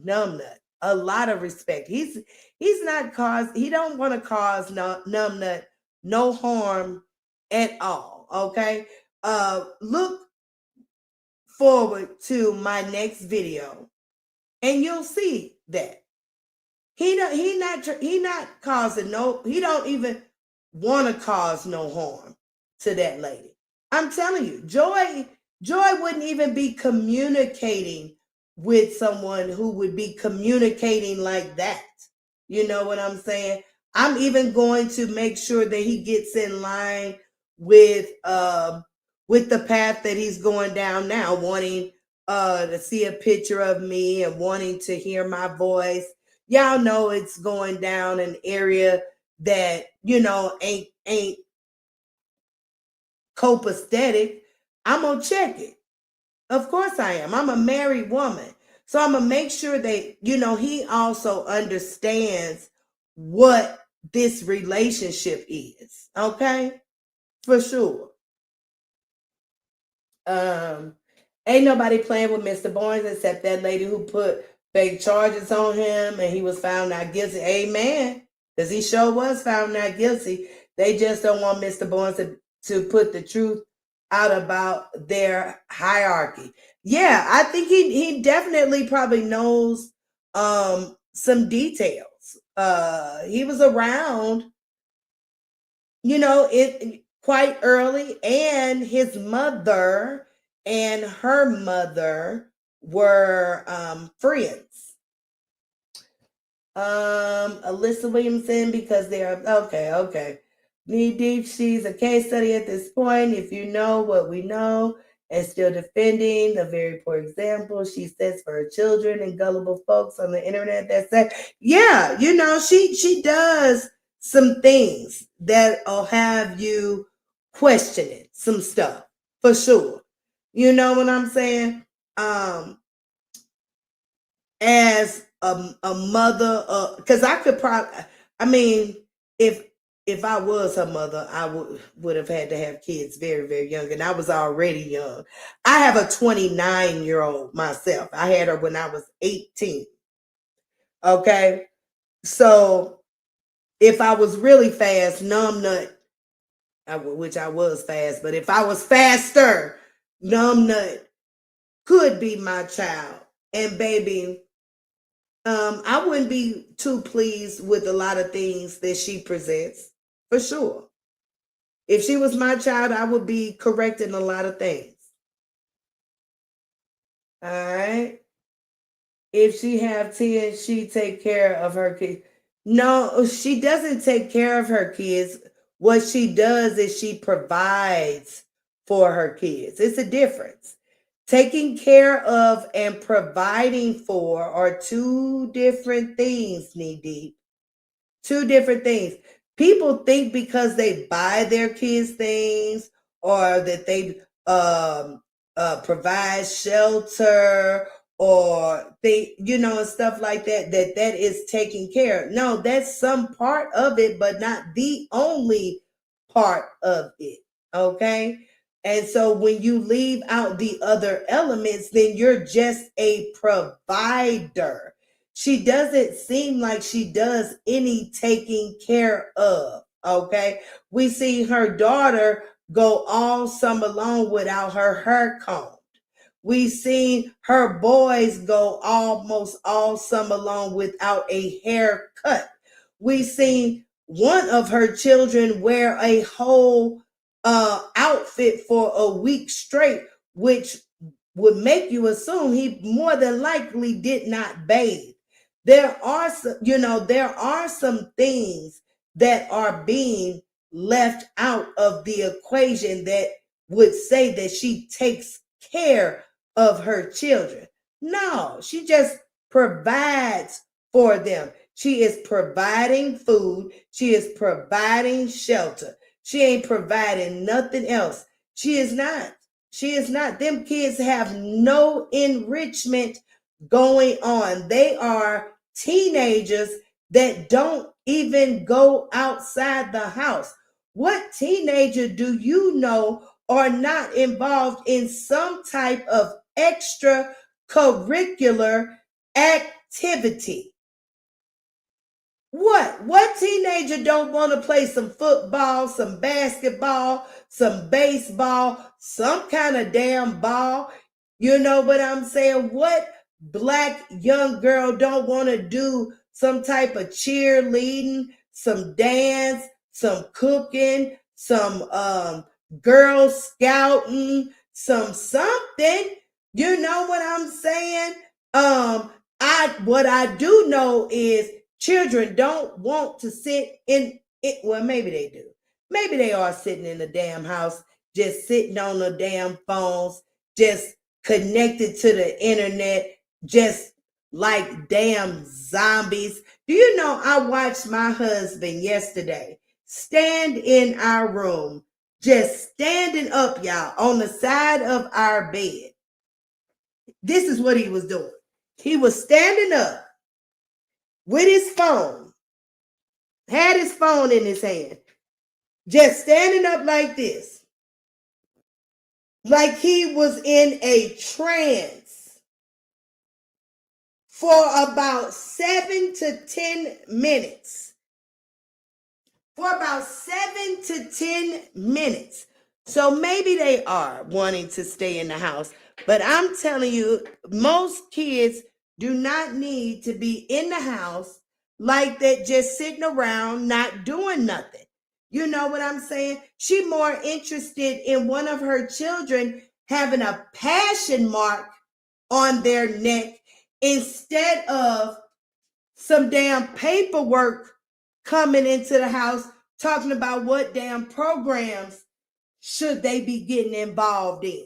Numbnut. A lot of respect. He don't want to cause Numbnut no harm at all. Okay. Look forward to my next video, and you'll see that he not causing no. He don't even want to cause no harm to that lady. I'm telling you, Joy wouldn't even be communicating with someone who would be communicating like that. You know what I'm saying? I'm even going to make sure that he gets in line with the path that he's going down now, wanting to see a picture of me and wanting to hear my voice. Y'all know it's going down an area that ain't copacetic. I'm gonna check it. Of course I am. I'm a married woman. So I'm gonna make sure that he also understands what this relationship is. Okay? For sure. Ain't nobody playing with Mr. Barnes except that lady who put fake charges on him and he was found not guilty. Amen. Because he sure was found not guilty. They just don't want Mr. Barnes to put the truth out about their hierarchy. Yeah, I think he definitely probably knows some details. He was around, it quite early, and his mother and her mother were friends. Alyssa Williamson, because they are okay. Knee deep, she's a case study at this point. If you know what we know, and still defending a very poor example she sets for her children and gullible folks on the internet that say, yeah, you know, she does some things that'll have you questioning some stuff for sure. You know what I'm saying? As a mother, because I could probably, I mean, if I was her mother, I would have had to have kids very, very young, and I was already young. I have a 29-year-old myself. I had her when I was 18. Okay, so if I was really fast, numb nut, which I was fast, but if I was faster, numb nut could be my child, and baby. I wouldn't be too pleased with a lot of things that she presents, for sure. If she was my child, I would be correcting a lot of things. All right. If she have 10, she take care of her kids. No, she doesn't take care of her kids. What she does is she provides for her kids. It's a difference. Taking care of and providing for are two different things, Knee Deep. Two different things. People think because they buy their kids things or that they provide shelter or they, you know, and stuff like that, that is taking care. No, that's some part of it, but not the only part of it. Okay. And so when you leave out the other elements, then you're just a provider. She doesn't seem like she does any taking care of. Okay. We see her daughter go all summer long without her hair combed. We seen her boys go almost all summer long without a haircut. We seen one of her children wear a whole outfit for a week straight, which would make you assume he more than likely did not bathe. There are some, you know, there are some things that are being left out of the equation that would say that she takes care of her children. No, she just provides for them. She is providing food. She is providing shelter. She ain't providing nothing else. She is not. She is not. Them kids have no enrichment going on. They are teenagers that don't even go outside the house. What teenager do you know are not involved in some type of extracurricular activity? What teenager don't want to play some football, some basketball, some baseball, some kind of damn ball? You know what I'm saying? What Black young girl don't want to do some type of cheerleading, some dance, some cooking, some Girl Scouting, some something? You know what I'm saying? What I do know is children don't want to sit in it. Well, maybe they do. Maybe they are sitting in the damn house, just sitting on the damn phones, just connected to the internet, just like damn zombies. Do you know I watched my husband yesterday stand in our room, just standing up, y'all, on the side of our bed. This is what he was doing. He was standing up with his phone, had his phone in his hand, just standing up like this, like he was in a trance for about 7 to 10 minutes. For about 7 to 10 minutes. So maybe they are wanting to stay in the house, but I'm telling you, most kids do not need to be in the house like that, just sitting around, not doing nothing. You know what I'm saying? She more interested in one of her children having a passion mark on their neck instead of some damn paperwork coming into the house talking about what damn programs should they be getting involved in.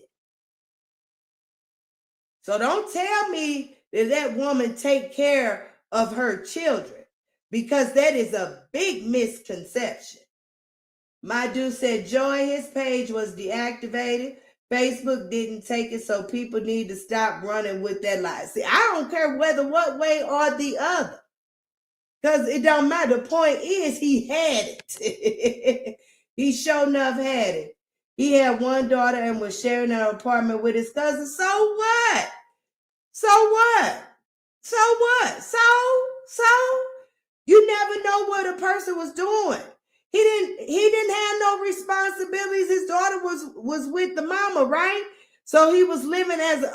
So don't tell me that woman take care of her children, because that is a big misconception. My dude said Joy, his page was deactivated. Facebook didn't take it, so people need to stop running with that lie. See, I don't care whether what way or the other, because it don't matter. The point is he had it. He sure enough had it. He had one daughter and was sharing an apartment with his cousin. So what? So what? So what? So you never know what a person was doing. He didn't have no responsibilities. His daughter was with the mama, right? So he was living as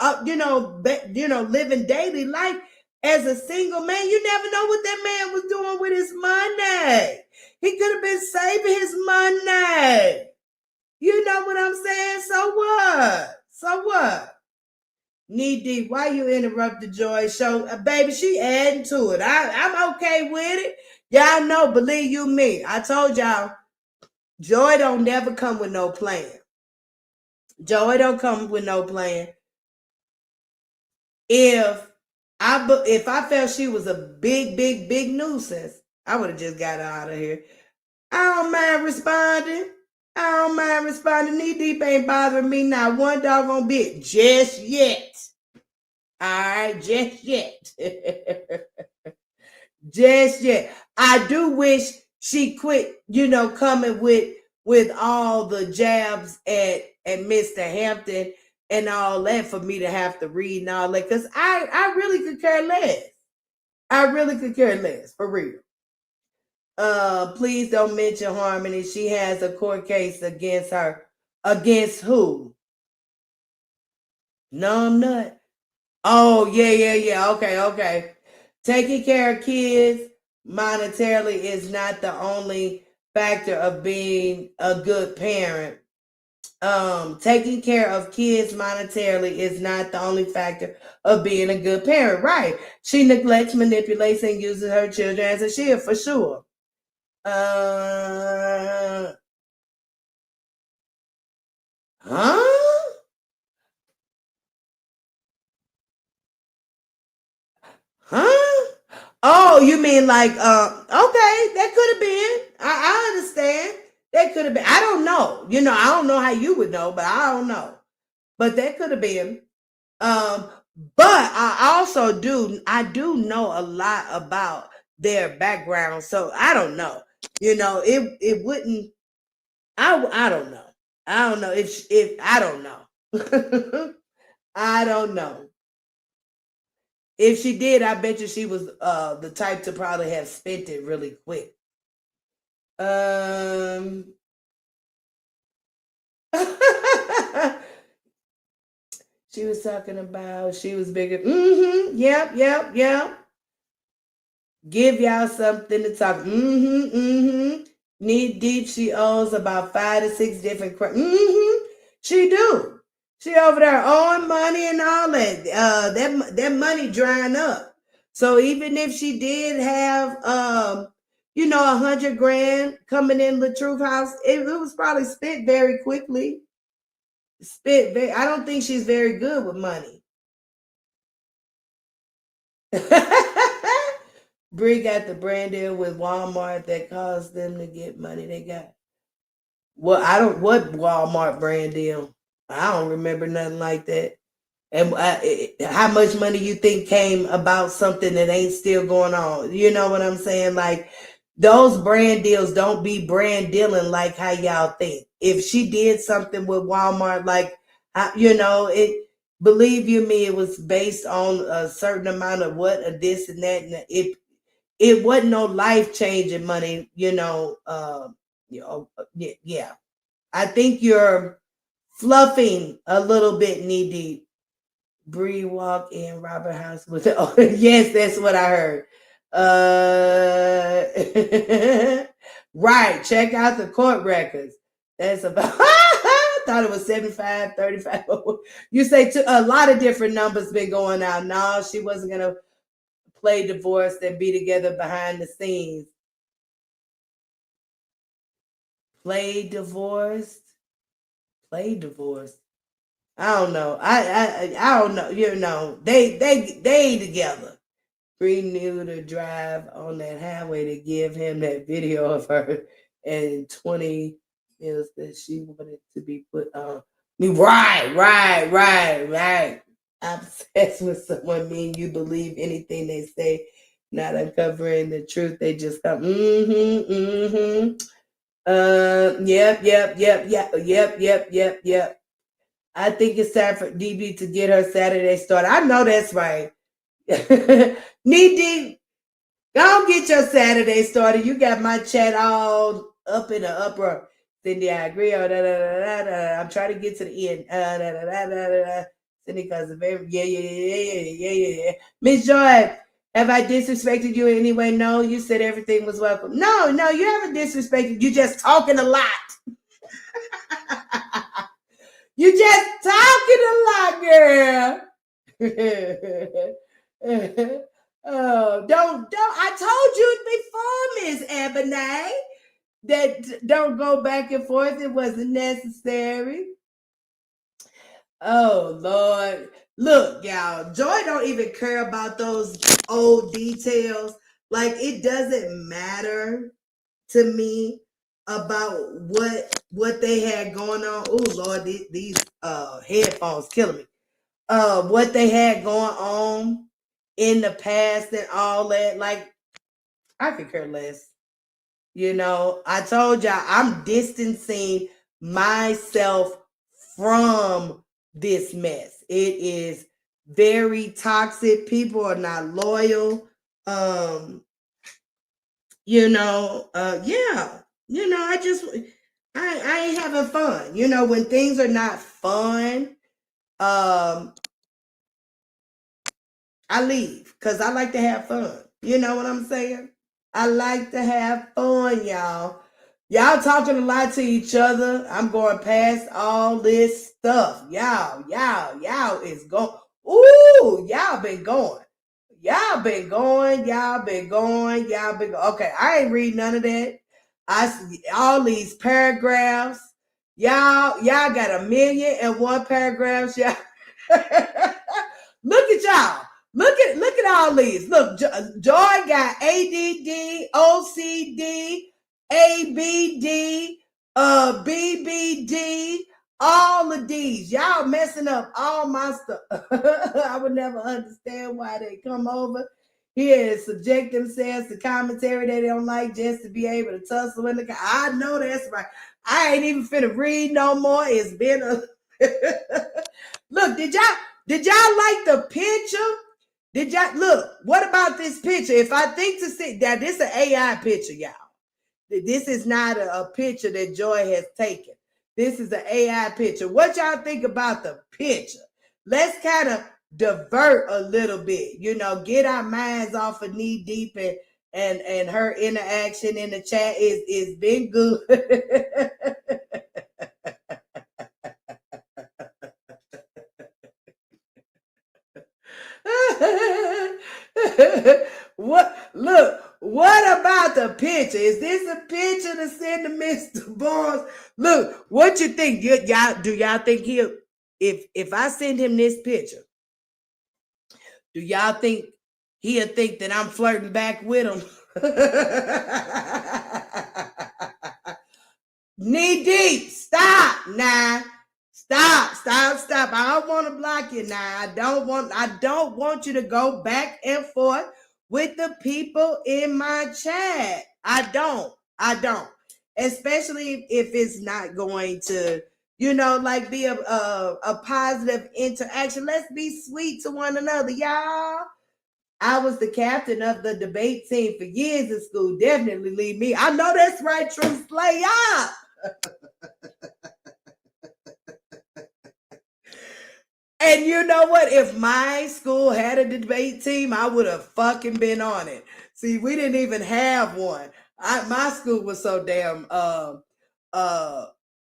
living daily life as a single man. You never know what that man was doing with his money. He could have been saving his money. You know what I'm saying? So what? So what? Knee deep. Why you interrupt the Joy show? Baby, she adding to it. I'm okay with it. Y'all know, believe you me. I told y'all, Joy don't never come with no plan. Joy don't come with no plan. If I felt she was a big nuisance, I would have just got her out of here. I don't mind responding. Knee deep ain't bothering me not one doggone bit just yet. All right, just yet. Just yet. I do wish she quit, coming with all the jabs at Mr. Hampton and all that for me to have to read and all that, because I really could care less. I really could care less, for real. Please don't mention Harmony. She has a court case against her. Against who? No, I'm not. Oh, yeah. Okay. Taking care of kids monetarily is not the only factor of being a good parent. Taking care of kids monetarily is not the only factor of being a good parent. Right. She neglects, manipulates, and uses her children as a shield, for sure. Huh? Oh, you mean like, okay, that could have been. I understand. That could have been. I don't know. I don't know how you would know, but I don't know. But that could have been. But I do know a lot about their background, so I don't know. It wouldn't. I don't know. I don't know if I don't know. I don't know. If she did, I bet you she was the type to probably have spent it really quick. She was talking about she was bigger. Yep. Give y'all something to talk. Knee deep, she owes about 5 to 6 different. She do. She over there owing money and all that. That money drying up. So even if she did have, $100,000 coming in La'Truth house, it was probably spent very quickly. I don't think she's very good with money. Bree got the brand deal with Walmart that caused them to get money they got. Well, what Walmart brand deal? I don't remember nothing like that. And how much money you think came about something that ain't still going on? You know what I'm saying? Like, those brand deals don't be brand dealing like how y'all think. If she did something with Walmart, like, believe you me, it was based on a certain amount of this and that, and it wasn't no life-changing money, yeah. I think you're fluffing a little bit, knee deep. Bree walk in Robert House with yes, that's what I heard. Right, check out the court records. That's about thought it was 75, 35. You say a lot of different numbers been going out. No, she wasn't going to play divorced and be together behind the scenes. Play divorced. I don't know. I don't know. You know, they together. Renewed a drive on that highway to give him that video of her and 20 meals that she wanted to be put on. Right. I'm obsessed with someone mean you believe anything they say, not uncovering the truth. They just come, yep. I think it's time for DB to get her Saturday started. I know that's right. Knee deep. Go get your Saturday started. You got my chat all up in the uproar. Cindy, I agree. I'm trying to get to the end. Cindy, because of every yeah. Miss Joy, have I disrespected you in any way? No, you said everything was welcome. No, you haven't disrespected. You just talking a lot. You just talking a lot, girl. Oh, don't. I told you before, Miss Ebony, that don't go back and forth. It wasn't necessary. Oh, Lord. Look, y'all, Joy don't even care about those old details. Like, it doesn't matter to me about what they had going on. Oh, Lord, these headphones killing me. What they had going on in the past and all that. Like, I could care less. You know, I told y'all I'm distancing myself from this mess. It is very toxic. People are not loyal. Yeah. You know, I ain't having fun. You know, when things are not fun, I leave because I like to have fun. You know what I'm saying? I like to have fun, y'all. Y'all talking a lot to each other. I'm going past all this stuff. Y'all is going. Ooh, y'all been going. Okay, I ain't read none of that. I see all these paragraphs. Y'all got 1,000,001 paragraphs. Y'all. Look at y'all. Look at all these. Look, Joy got ADD, OCD, ABD, BBD, all of these. Y'all messing up all my stuff. I would never understand why they come over here and subject themselves to commentary they don't like just to be able to tussle in the. I know that's right. I ain't even finna read no more. It's been a. Look, did y'all like the picture? Did y'all look? What about this picture? If I think to see that this is an AI picture, y'all. This is not a picture that Joy has taken. This is an AI picture. What y'all think about the picture? Let's kind of divert a little bit. You know, get our minds off of knee deep and her interaction in the chat is been good. What about the picture? Is this a picture to send to Mr. Barnes? Look, what you think? Do y'all think if I send him this picture, do y'all think he'll think that I'm flirting back with him? Knee deep. Stop now. Stop. I don't want to block you now. I don't want you to go back and forth with the people in my chat. I don't. Especially if it's not going to, like be a positive interaction. Let's be sweet to one another, y'all. I was the captain of the debate team for years in school. Definitely leave me. I know that's right, Truth Slay. Yeah. And you know what? If my school had a debate team, I would have fucking been on it. See, we didn't even have one. My school was so damn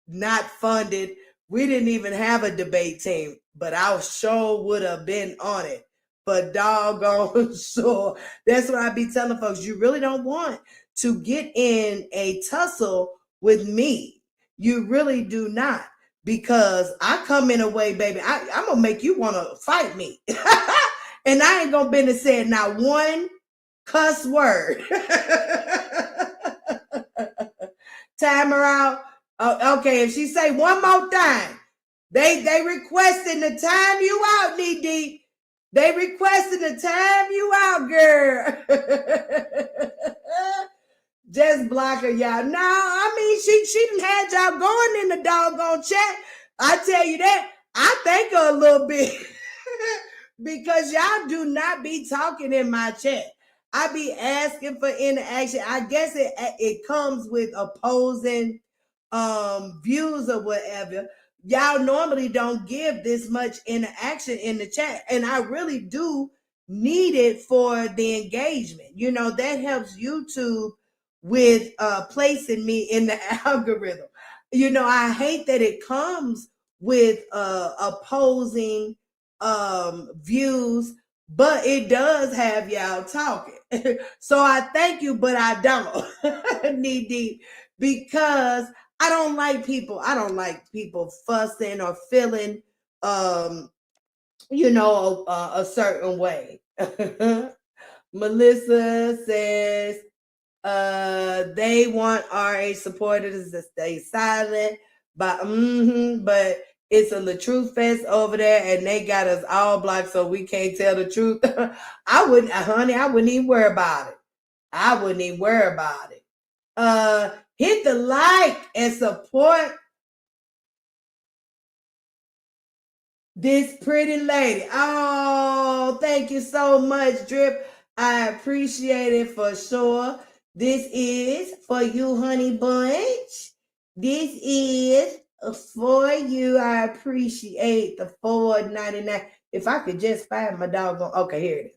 not funded. We didn't even have a debate team, but I sure would have been on it. But doggone sure. That's what I be telling folks. You really don't want to get in a tussle with me. You really do not. Because I come in a way, baby, I'm going to make you want to fight me. And I ain't going to be to say not one cuss word. Time her out. Okay, if she say one more time, they requesting the time you out, knee deep. They requesting the time you out, girl. Just block her, y'all. No, I mean she done had y'all going in the doggone chat. I tell you that. I thank her a little bit because y'all do not be talking in my chat. I be asking for interaction. I guess it comes with opposing views or whatever. Y'all normally don't give this much interaction in the chat, and I really do need it for the engagement. You know, that helps YouTube with placing me in the algorithm. You know, I hate that it comes with opposing views, but it does have y'all talking. So I thank you, but I don't need deep, because I don't like people fussing or feeling you know, a certain way. Melissa says they want RH supporters to stay silent, but it's a La'Truth fest over there, and they got us all blocked, so we can't tell the truth. I wouldn't even worry about it. I wouldn't even worry about it. Hit the like and support this pretty lady. Oh, thank you so much, Drip. I appreciate it for sure. This is for you, honey bunch. This is for you. I appreciate the $4.99. If I could just find my doggone. Okay, here it is.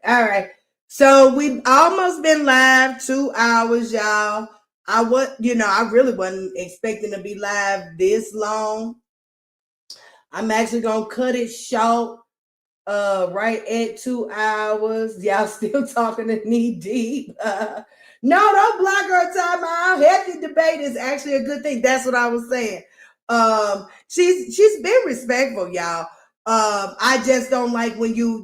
All right. So we've almost been live 2 hours, y'all. I really wasn't expecting to be live this long. I'm actually gonna cut it short, right at 2 hours. Y'all still talking to knee deep. No, don't block her time out. Healthy debate is actually a good thing. That's what I was saying. She's been respectful, y'all. I just don't like when you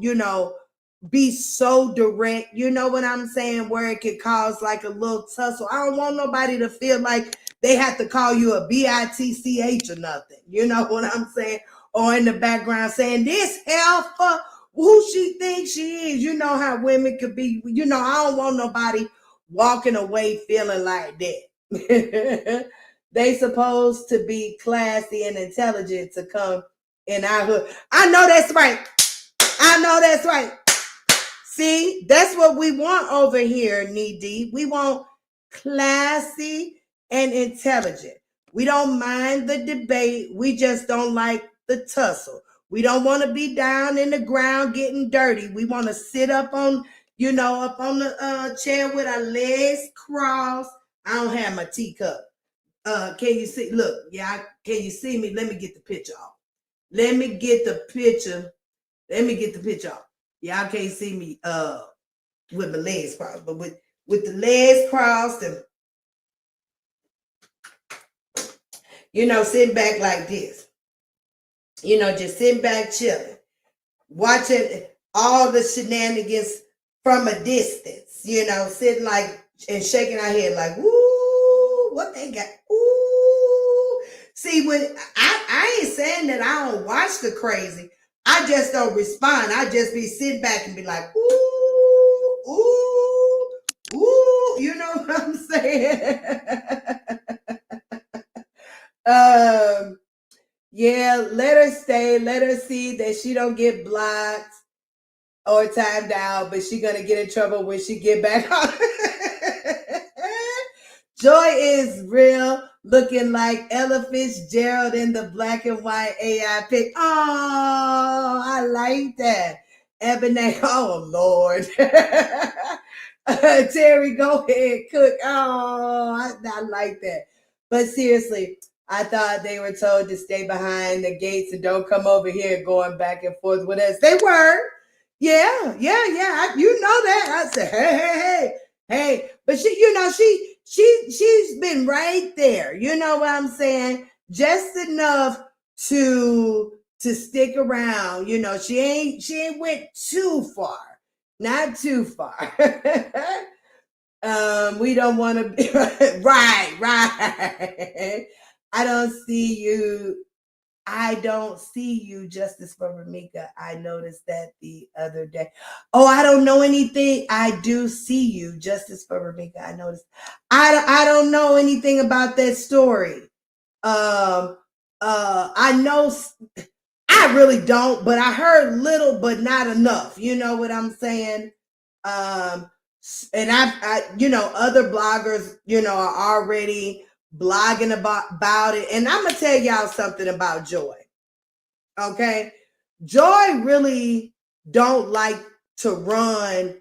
be so direct, you know what I'm saying, where it could cause like a little tussle. I don't want nobody to feel like they have to call you a bitch or nothing. You know what I'm saying? Or in the background saying this heifer, who she thinks she is. You know how women could be. I don't want nobody walking away feeling like that. They supposed to be classy and intelligent to come in our hood. I know that's right. See, that's what we want over here, knee deep. We want classy and intelligent. We don't mind the debate. We just don't like the tussle. We don't want to be down in the ground getting dirty. We want to sit up on, up on the chair with our legs crossed. I don't have my teacup. Can you see? Look, yeah, can you see me? Let me get the picture off. Let me get the picture off. Y'all can't see me with my legs crossed, but with the legs crossed and sitting back like this. Just sitting back chilling, watching all the shenanigans from a distance, sitting like and shaking our head like, ooh, what they got? Ooh. See, when I ain't saying that I don't watch the crazy. I just don't respond. I just be sitting back and be like, ooh, ooh, ooh. You know what I'm saying? Yeah, let her stay. Let her see that she don't get blocked or timed out, but she gonna get in trouble when she get back home. Joy is real, looking like Ella Fitzgerald in the black and white AI pic. Oh, I like that. Ebony, oh Lord. Terry, go ahead, cook. Oh, I like that. But seriously, I thought they were told to stay behind the gates and don't come over here going back and forth with us. They were. Yeah. You know that. I said, hey. But she's been right there. You know what I'm saying? Just enough to stick around. You know, she ain't went too far. Not too far. We don't want to be right. I don't see you, Justice for Ramika. I noticed that the other day. Oh, I don't know anything. I do see you, Justice for Ramika. I noticed. I don't know anything about that story. I know. I really don't, but I heard little, but not enough. You know what I'm saying? And I other bloggers, are already blogging about it. And I'm gonna tell y'all something about Joy. Okay, Joy really don't like to run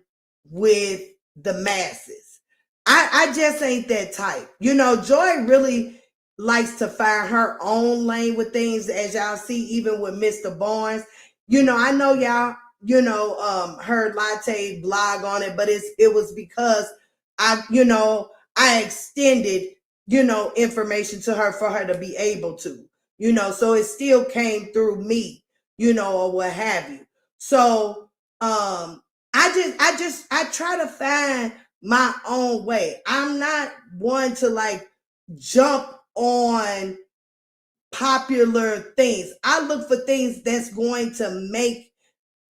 with the masses. I just ain't that type. Joy really likes to find her own lane with things, as y'all see, even with Mr. Barnes. I know y'all, heard Latte blog on it, but it was because I extended, information to her for her to be able to, so it still came through me, or what have you. So I try to find my own way. I'm not one to like jump on popular things. I look for things that's going to make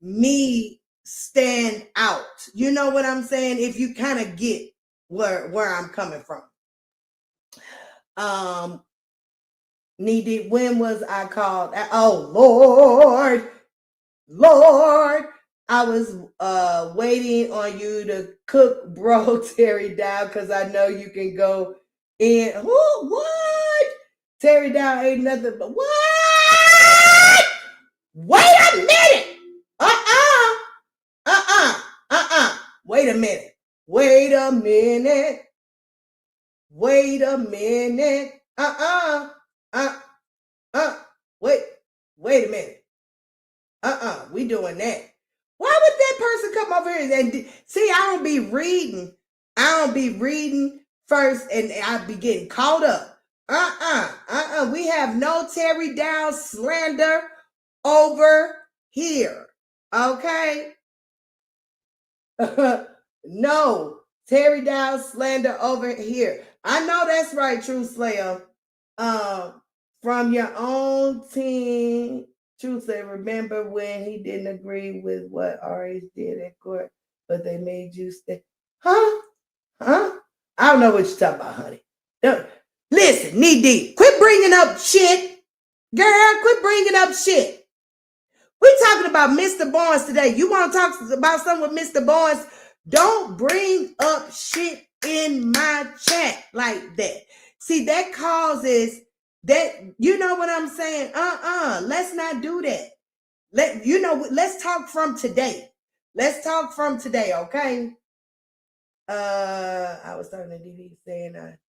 me stand out. You know what I'm saying? If you kind of get where I'm coming from. Knee deep. When was I called? Oh Lord, I was waiting on you to cook bro Terry down because I know you can go in. What? Terry down ain't nothing but what? Wait a minute. Wait a minute. Wait a minute. Wait a minute. Wait a minute. We doing that. Why would that person come over here and see? I don't be reading. First, and I be getting caught up. We have no Terry Down slander over here. Okay. No Terry Down slander over here. I know that's right, True Slayer. From your own team, True Slayer. Remember when he didn't agree with what RH did at court, but they made you stay? Huh? I don't know what you're talking about, honey. Listen, knee deep. Quit bringing up shit. Girl, quit bringing up shit. We're talking about Mr. Barnes today. You want to talk about something with Mr. Barnes? Don't bring up shit in my chat like that. See, that causes that, you know what I'm saying? Let's not do that. Let's talk from today. Let's talk from today, okay? I was talking to DD saying that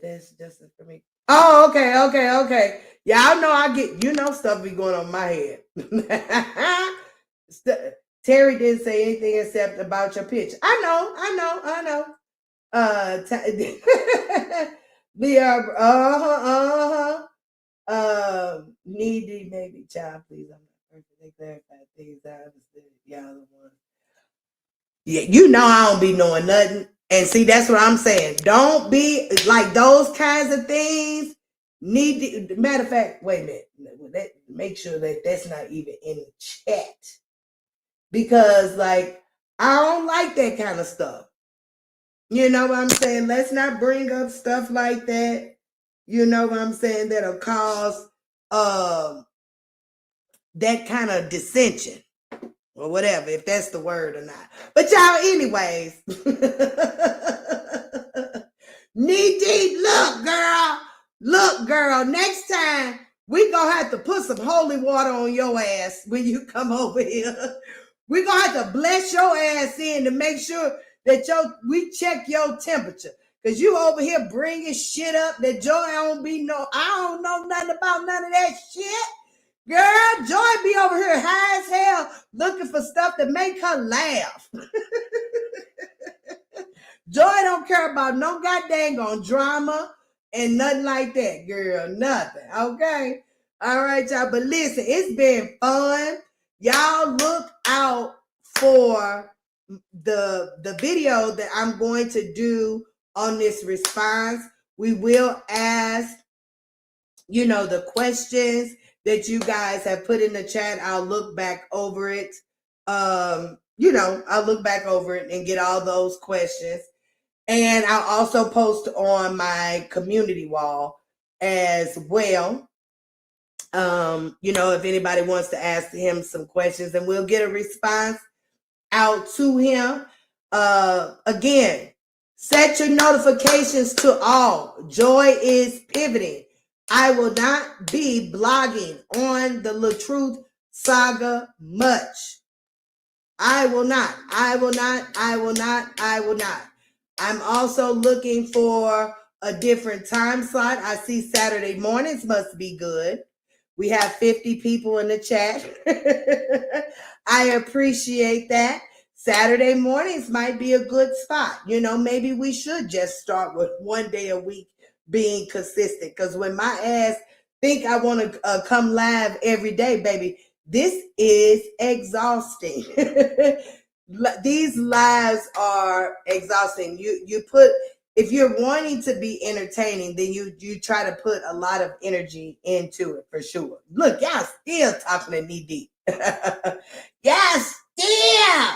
that's justice for me. Oh, okay. Y'all know I get, stuff be going on in my head. Terry didn't say anything except about your pitch. I know. Needy maybe child, please. I'm not perfect. They clarify things I understood. Y'all the one. Yeah, I don't be knowing nothing. And see, that's what I'm saying. Don't be like those kinds of things. Matter of fact, wait a minute. Make sure that that's not even in the chat. Because, like, I don't like that kind of stuff. You know what I'm saying? Let's not bring up stuff like that. you know what I'm saying, that'll cause that kind of dissension or whatever, if that's the word or not. But y'all, anyways, knee deep, look, girl, next time we gonna have to put some holy water on your ass when you come over here. We gonna have to bless your ass in to make sure that we check your temperature. Cause you over here bringing shit up that Joy I don't know nothing about none of that shit. Girl, Joy be over here high as hell looking for stuff to make her laugh. Joy don't care about no goddamn drama and nothing like that, girl. Nothing. Okay. All right, y'all. But listen, it's been fun. Y'all look out for the video that I'm going to do on this response. We will ask, the questions that you guys have put in the chat. I'll look back over it. I'll look back over it and get all those questions. And I'll also post on my community wall as well. If anybody wants to ask him some questions, and we'll get a response out to him. Again, set your notifications to all. Joy is pivoting. I will not be blogging on the La'Truth Saga much. I will not. I'm also looking for a different time slot. I see Saturday mornings must be good. We have 50 people in the chat. I appreciate that. Saturday mornings might be a good spot. Maybe we should just start with one day a week being consistent. Because when my ass think I want to come live every day, baby, this is exhausting. These lives are exhausting. If you're wanting to be entertaining, then you try to put a lot of energy into it for sure. Look, y'all still talking to knee deep. Y'all still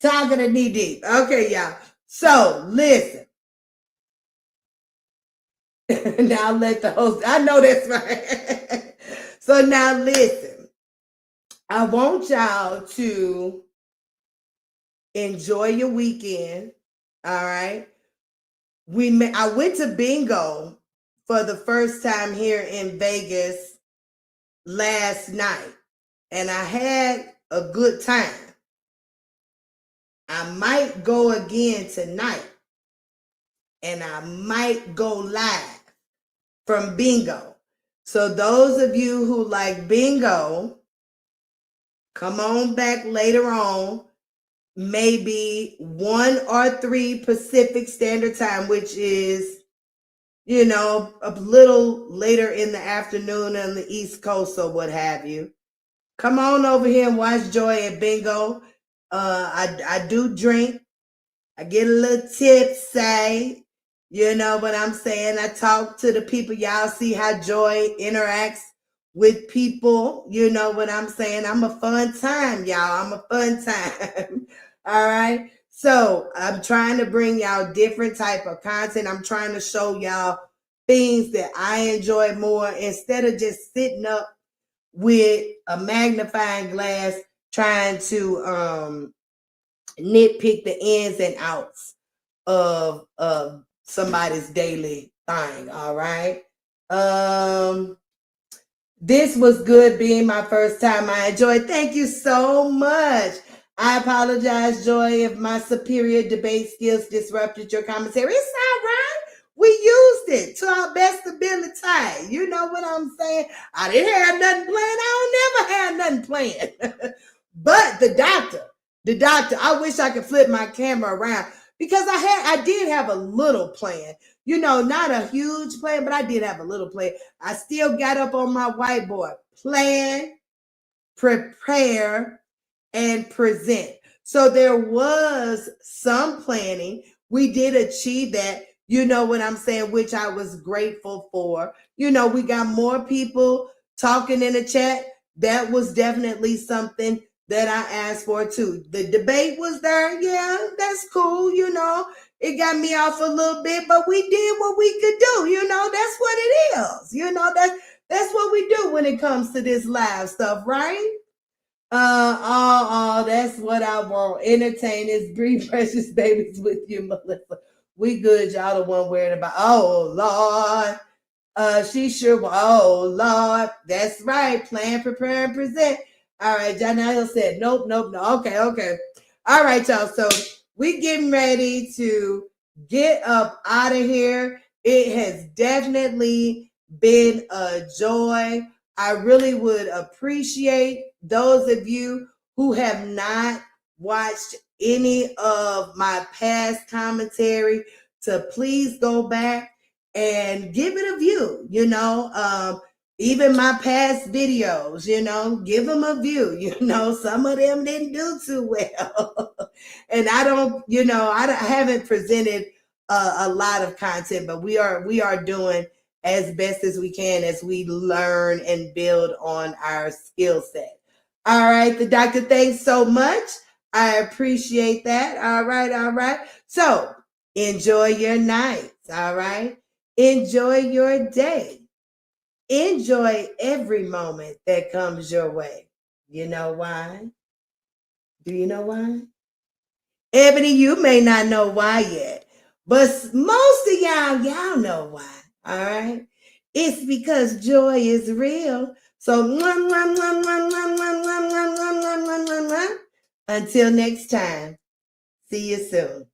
talking to knee deep. Okay, y'all. So listen. Now let the host. I know that's right. So now listen. I want y'all to enjoy your weekend. All right. I went to bingo for the first time here in Vegas last night, and I had a good time. I might go again tonight, and I might go live from bingo. So those of you who like bingo, come on back later on. Maybe 1 or 3 Pacific Standard Time, which is, a little later in the afternoon on the East Coast or what have you. Come on over here and watch Joy at bingo. I do drink. I get a little tipsy. You know what I'm saying? I talk to the people. Y'all see how Joy interacts with people. You know what I'm saying? I'm a fun time, y'all. I'm a fun time. All right. So I'm trying to bring y'all different type of content. I'm trying to show y'all things that I enjoy more instead of just sitting up with a magnifying glass trying to nitpick the ins and outs of somebody's daily thing. All right. This was good being my first time. I enjoyed. Thank you so much. I apologize, Joy, if my superior debate skills disrupted your commentary. It's all right. We used it to our best ability. You know what I'm saying? I didn't have nothing planned. I don't never have nothing planned. But the doctor, I wish I could flip my camera around because I did have a little plan. Not a huge plan, but I did have a little plan. I still got up on my whiteboard. Plan, prepare, and present. So there was some planning. We did achieve that, you know what I'm saying, which I was grateful for. We got more people talking in the chat. That was definitely something that I asked for too. The debate was there. Yeah, that's cool. It got me off a little bit, but we did what we could do. That's what it is. That's what we do when it comes to this live stuff, right? That's what I want. Entertain this breed precious babies with you, Melissa. We good, y'all the one worried about, oh Lord. She sure will. Oh Lord. That's right. Plan, prepare, and present. All right, Janelle said, nope. Okay. All right, y'all. So we getting ready to get up out of here. It has definitely been a joy. I really would appreciate those of you who have not watched any of my past commentary to please go back and give it a view. Even my past videos, give them a view. Some of them didn't do too well. And I haven't presented a lot of content, but we are doing as best as we can as we learn and build on our skill set. All right, the doctor, thanks so much. I appreciate that. All right. So enjoy your night. All right. Enjoy your day. Enjoy every moment that comes your way. You know why? Do you know why? Ebony, you may not know why yet, but most of y'all know why. All right. It's because joy is real. So until next time, see you soon.